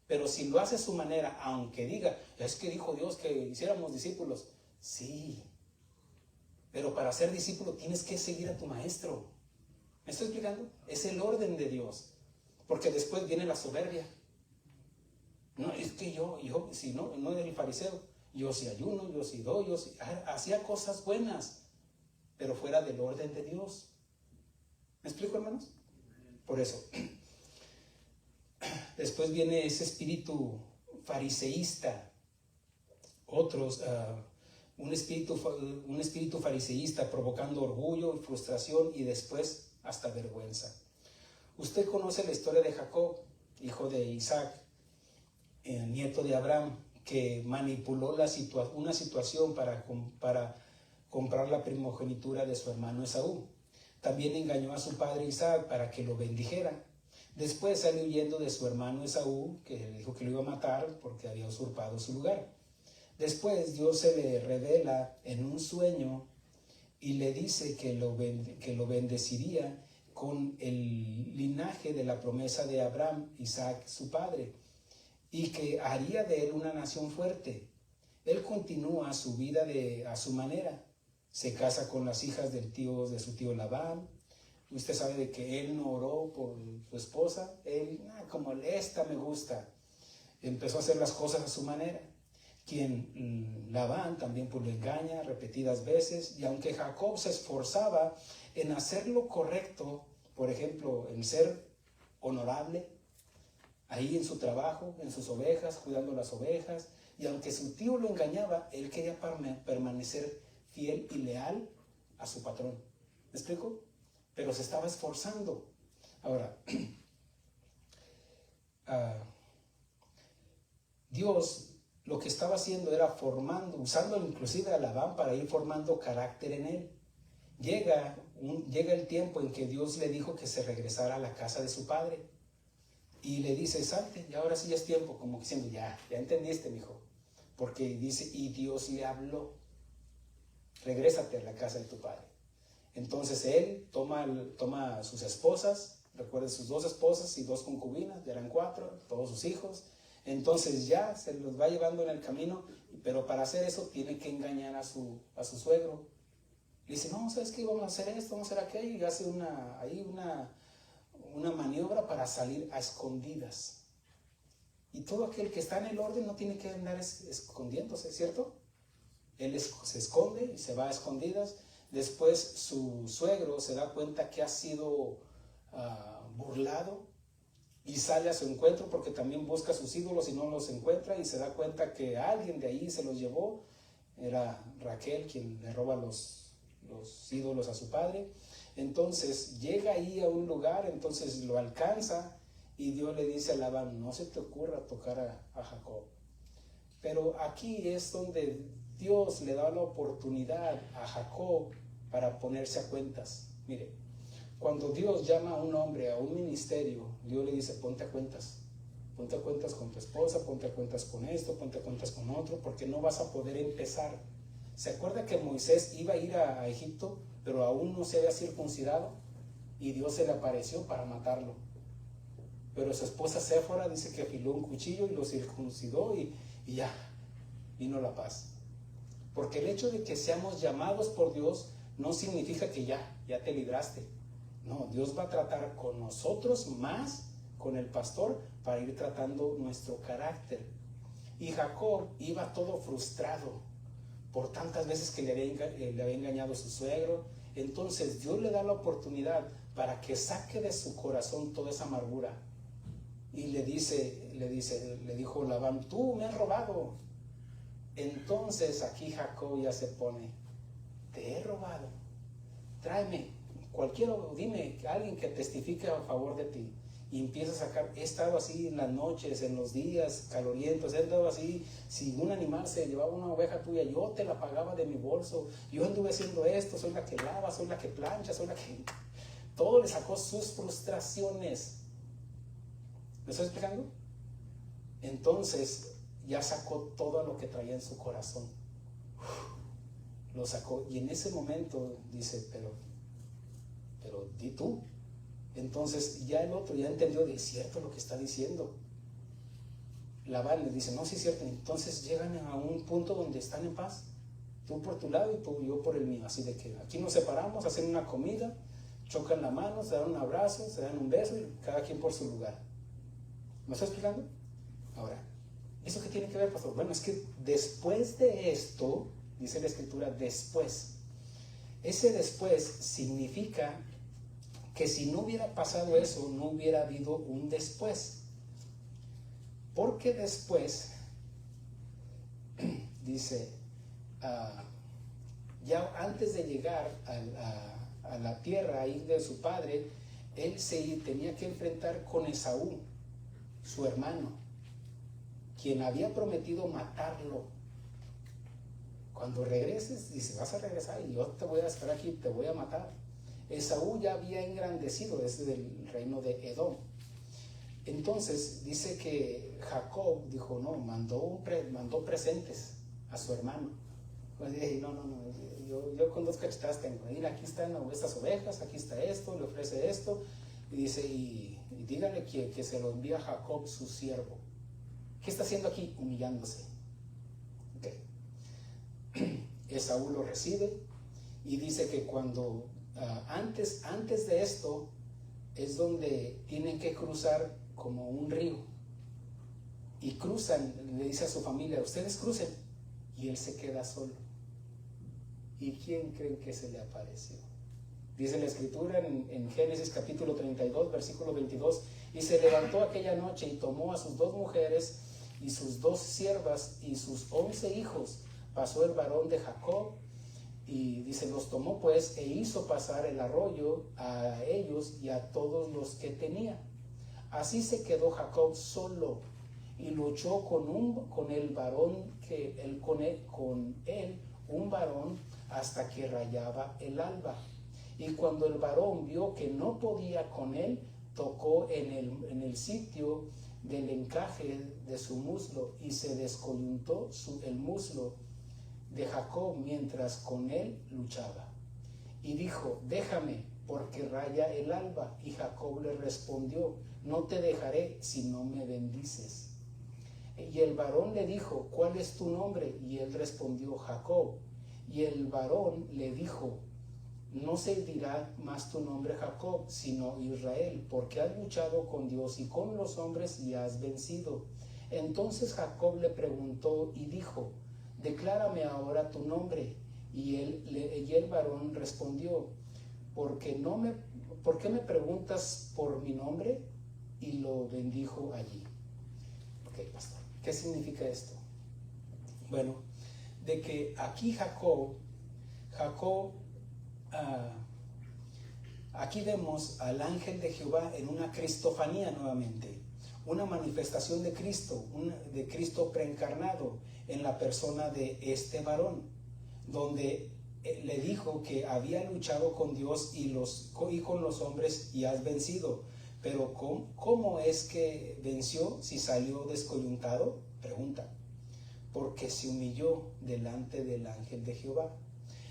S1: Pero si lo hace a su manera, aunque diga, es que dijo Dios que hiciéramos discípulos, sí, pero para ser discípulo tienes que seguir a tu maestro. ¿Me estoy explicando? Es el orden de Dios, porque después viene la soberbia. No, es que yo si no es el fariseo, yo sí ayuno, yo sí doy, yo sí hacía cosas buenas, pero fuera del orden de Dios. ¿Me explico, hermanos? Por eso, después viene ese espíritu fariseísta, un espíritu fariseísta provocando orgullo y frustración y después hasta vergüenza. Usted conoce la historia de Jacob, hijo de Isaac, nieto de Abraham, que manipuló una situación para comprar la primogenitura de su hermano Esaú. También engañó a su padre Isaac para que lo bendijera. Después salió huyendo de su hermano Esaú, que le dijo que lo iba a matar porque había usurpado su lugar. Después Dios se le revela en un sueño y le dice que lo bendeciría con el linaje de la promesa de Abraham, Isaac, su padre, y que haría de él una nación fuerte. Él continúa su vida a su manera. Se casa con las hijas de su tío Labán. Usted sabe de que él no oró por su esposa. Él, como esta me gusta. Empezó a hacer las cosas a su manera. Labán también lo engaña repetidas veces. Y aunque Jacob se esforzaba en hacer lo correcto, por ejemplo, en ser honorable, ahí en su trabajo, en sus ovejas, cuidando las ovejas, y aunque su tío lo engañaba, él quería permanecer fiel y leal a su patrón. ¿Me explico? Pero se estaba esforzando. Ahora, Dios lo que estaba haciendo era usando inclusive a Labán para ir formando carácter en él. Llega el tiempo en que Dios le dijo que se regresara a la casa de su padre. Y le dice, salte, y ahora sí ya es tiempo, como diciendo, ya entendiste, mijo. Porque dice, y Dios le habló, regrésate a la casa de tu padre. Entonces él toma a sus esposas, recuerden sus 2 esposas y 2 concubinas, ya eran 4, todos sus hijos. Entonces ya se los va llevando en el camino, pero para hacer eso tiene que engañar a su suegro. Le dice, no, ¿sabes qué? Vamos a hacer esto, vamos a hacer aquello, y hace una maniobra para salir a escondidas. Y todo aquel que está en el orden no tiene que andar escondiéndose, ¿cierto? Él se esconde y se va a escondidas. Después su suegro se da cuenta que ha sido burlado y sale a su encuentro porque también busca a sus ídolos y no los encuentra, y se da cuenta que alguien de ahí se los llevó. Era Raquel quien le roba los ídolos a su padre. Entonces llega ahí a un lugar, entonces lo alcanza y Dios le dice a Labán, no se te ocurra tocar a Jacob. Pero aquí es donde Dios le da la oportunidad a Jacob para ponerse a cuentas. Mire, cuando Dios llama a un hombre a un ministerio, Dios le dice, ponte a cuentas. Ponte a cuentas con tu esposa, ponte a cuentas con esto, ponte a cuentas con otro, porque no vas a poder empezar. ¿Se acuerda que Moisés iba a ir a Egipto, pero aún no se había circuncidado? Y Dios se le apareció para matarlo. Pero su esposa Séfora dice que afiló un cuchillo y lo circuncidó y ya, vino la paz. Porque el hecho de que seamos llamados por Dios no significa que ya te libraste. No, Dios va a tratar con nosotros más, con el pastor, para ir tratando nuestro carácter. Y Jacob iba todo frustrado por tantas veces que le había engañado a su suegro. Entonces Dios le da la oportunidad para que saque de su corazón toda esa amargura. Y le dijo Labán, tú me has robado. Entonces aquí Jacob ya se pone, te he robado, tráeme, dime alguien que testifique a favor de ti. Y empieza a sacar, he estado así en las noches, en los días calorientos, he estado así, si un animal se llevaba una oveja tuya, yo te la pagaba de mi bolso, yo anduve haciendo esto, soy la que lava, soy la que plancha, soy la que... Todo le sacó sus frustraciones. ¿Me estoy explicando? Entonces ya sacó todo lo que traía en su corazón. Lo sacó y en ese momento dice, pero di tú. Entonces ya el otro ya entendió de cierto lo que está diciendo. Labán le dice, no, sí es cierto. Entonces llegan a un punto donde están en paz, tú por tu lado y yo por el mío, así de que aquí nos separamos, hacen una comida, chocan la mano, se dan un abrazo, se dan un beso y cada quien por su lugar. ¿Me estoy explicando? Ahora, ¿eso qué tiene que ver, pastor? Bueno, es que después de esto, dice la escritura, después. Ese después significa que si no hubiera pasado eso, no hubiera habido un después. Porque después, dice, ya antes de llegar a la tierra ahí de su padre, él se tenía que enfrentar con Esaú, su hermano, quien había prometido matarlo. Cuando regreses, dice, vas a regresar y yo te voy a esperar aquí, te voy a matar. Esaú ya había engrandecido desde el reino de Edom. Entonces dice que Jacob dijo, no, mandó presentes a su hermano. Pues dije, no, yo con 2 cachetadas tengo. Mira, aquí están estas ovejas, aquí está esto, le ofrece esto. Y dice, y dígale que se lo envía a Jacob, su siervo. ¿Qué está haciendo aquí? Humillándose. Okay. Esaú lo recibe y dice que cuando antes de esto es donde tienen que cruzar como un río y cruzan, le dice a su familia, ustedes crucen, y él se queda solo. ¿Y quién creen que se le apareció? Dice la escritura en Génesis capítulo 32 versículo 22, y se levantó aquella noche y tomó a sus 2 mujeres y sus 2 siervas y sus 11 hijos, pasó el varón de Jacob. Y dice, los tomó pues e hizo pasar el arroyo a ellos y a todos los que tenía. Así se quedó Jacob solo y luchó con el varón con él un varón hasta que rayaba el alba. Y cuando el varón vio que no podía con él, tocó en el sitio del encaje de su muslo y se descoyuntó el muslo de Jacob mientras con él luchaba. Y dijo, déjame, porque raya el alba. Y Jacob le respondió, no te dejaré si no me bendices. Y el varón le dijo, ¿cuál es tu nombre? Y él respondió, Jacob. Y el varón le dijo, no se dirá más tu nombre Jacob, sino Israel, porque has luchado con Dios y con los hombres y has vencido. Entonces Jacob le preguntó y dijo, declárame ahora tu nombre. Y el varón respondió, ¿por qué me preguntas por mi nombre? Y lo bendijo allí. Ok, pastor, ¿qué significa esto? Bueno, de que aquí Jacob, aquí vemos al ángel de Jehová en una cristofanía nuevamente, una manifestación de Cristo preencarnado en la persona de este varón, donde le dijo que había luchado con Dios y con los hombres y has vencido. Pero ¿cómo es que venció si salió descoyuntado? Pregunta. Porque se humilló delante del ángel de Jehová.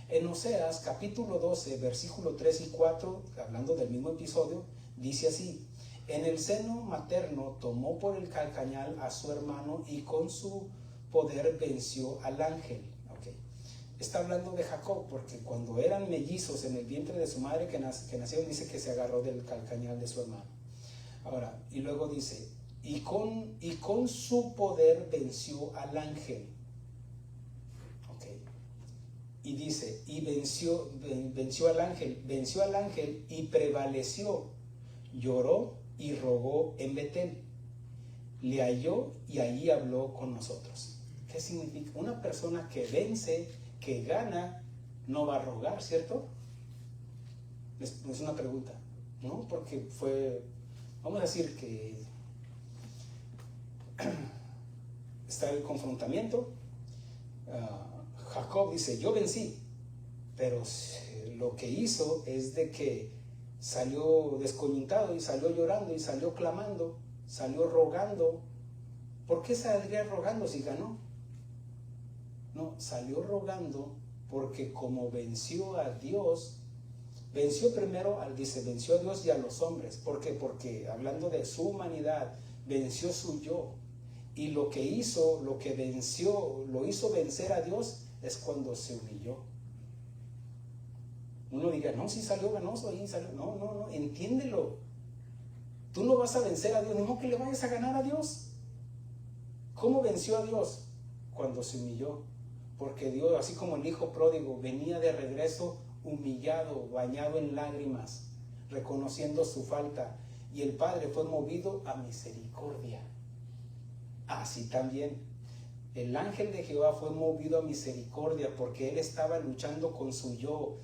S1: En Oseas capítulo 12 versículo 3 y 4, hablando del mismo episodio, dice así: en el seno materno tomó por el calcañal a su hermano y con su poder venció al ángel. Okay. Está hablando de Jacob, porque cuando eran mellizos en el vientre de su madre que nacieron, dice que se agarró del calcañal de su hermano. Ahora, y luego dice, y con su poder venció al ángel. Okay. Y dice, y venció al ángel y prevaleció, lloró y rogó en Betel. Le halló y allí habló con nosotros. ¿Qué significa? Una persona que vence, que gana, no va a rogar, ¿cierto? Es una pregunta, ¿no? Porque vamos a decir que está el confrontamiento. Jacob dice, yo vencí, pero lo que hizo es de que salió descoyuntado y salió llorando y salió clamando, salió rogando. ¿Por qué saldría rogando si ganó? No, salió rogando porque como venció a Dios, venció primero venció a Dios y a los hombres. ¿Por qué? Porque hablando de su humanidad, venció su yo. Y lo que hizo vencer a Dios es cuando se humilló. Uno diga, no, si salió ganoso ahí, salió. No, entiéndelo. Tú no vas a vencer a Dios, ni modo que le vayas a ganar a Dios. ¿Cómo venció a Dios? Cuando se humilló. Porque Dios, así como el hijo pródigo, venía de regreso humillado, bañado en lágrimas, reconociendo su falta. Y el Padre fue movido a misericordia. Así también el ángel de Jehová fue movido a misericordia porque él estaba luchando con su yo,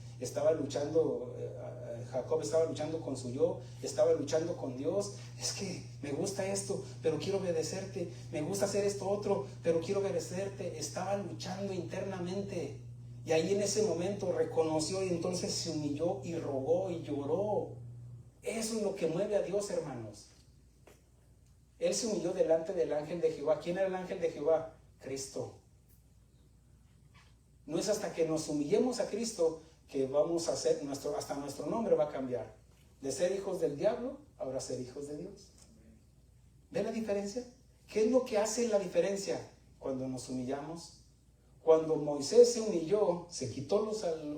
S1: Jacob estaba luchando con su yo, estaba luchando con Dios. Es que me gusta esto, pero quiero obedecerte. Me gusta hacer esto otro, pero quiero obedecerte. Estaba luchando internamente. Y ahí en ese momento reconoció y entonces se humilló y rogó y lloró. Eso es lo que mueve a Dios, hermanos. Él se humilló delante del ángel de Jehová. ¿Quién era el ángel de Jehová? Cristo. No es hasta que nos humillemos a Cristo que vamos a ser, hasta nuestro nombre va a cambiar. De ser hijos del diablo, ahora ser hijos de Dios. ¿Ve la diferencia? ¿Qué es lo que hace la diferencia? Cuando nos humillamos. Cuando Moisés se humilló, se quitó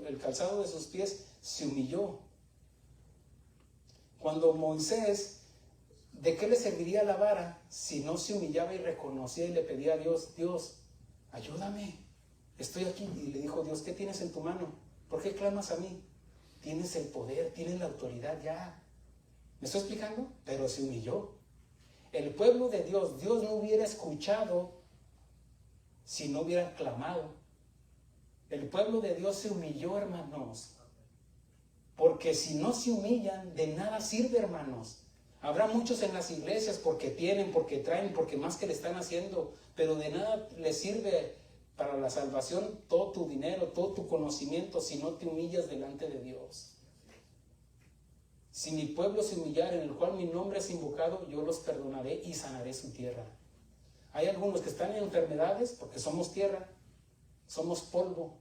S1: el calzado de sus pies, se humilló. Cuando Moisés, ¿de qué le serviría la vara si no se humillaba y reconocía y le pedía a Dios, Dios, ayúdame, estoy aquí? Y le dijo Dios, ¿qué tienes en tu mano? ¿Por qué clamas a mí? Tienes el poder, tienes la autoridad ya. ¿Me estoy explicando? Pero se humilló. El pueblo de Dios, Dios no hubiera escuchado si no hubiera clamado. El pueblo de Dios se humilló, hermanos. Porque si no se humillan, de nada sirve, hermanos. Habrá muchos en las iglesias porque tienen, porque traen, porque más que le están haciendo, pero de nada les sirve para la salvación todo tu dinero, todo tu conocimiento, si no te humillas delante de Dios. Si mi pueblo se humillare, en el cual mi nombre es invocado, yo los perdonaré y sanaré su tierra. Hay algunos que están en enfermedades porque somos tierra, somos polvo,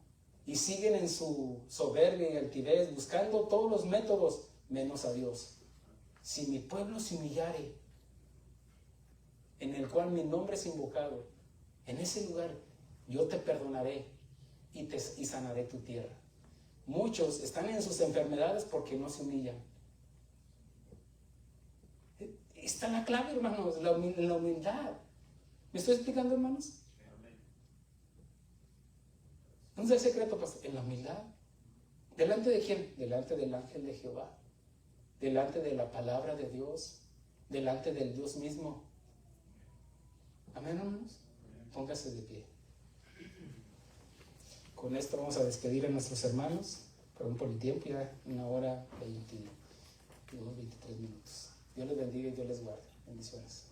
S1: y siguen en su soberbia y altivez, buscando todos los métodos, menos a Dios. Si mi pueblo se humillare, en el cual mi nombre es invocado, en ese lugar yo te perdonaré y sanaré tu tierra. Muchos están en sus enfermedades porque no se humillan. Está la clave, hermanos, la humildad. ¿Me estoy explicando, hermanos? ¿Dónde es el secreto, pastor? En la humildad. ¿Delante de quién? Delante del ángel de Jehová. Delante de la palabra de Dios. Delante del Dios mismo. Amén, hermanos. Póngase de pie. Con esto vamos a despedir a nuestros hermanos. Perdón por el tiempo, ya 1:23 minutos. Dios les bendiga y Dios les guarde. Bendiciones.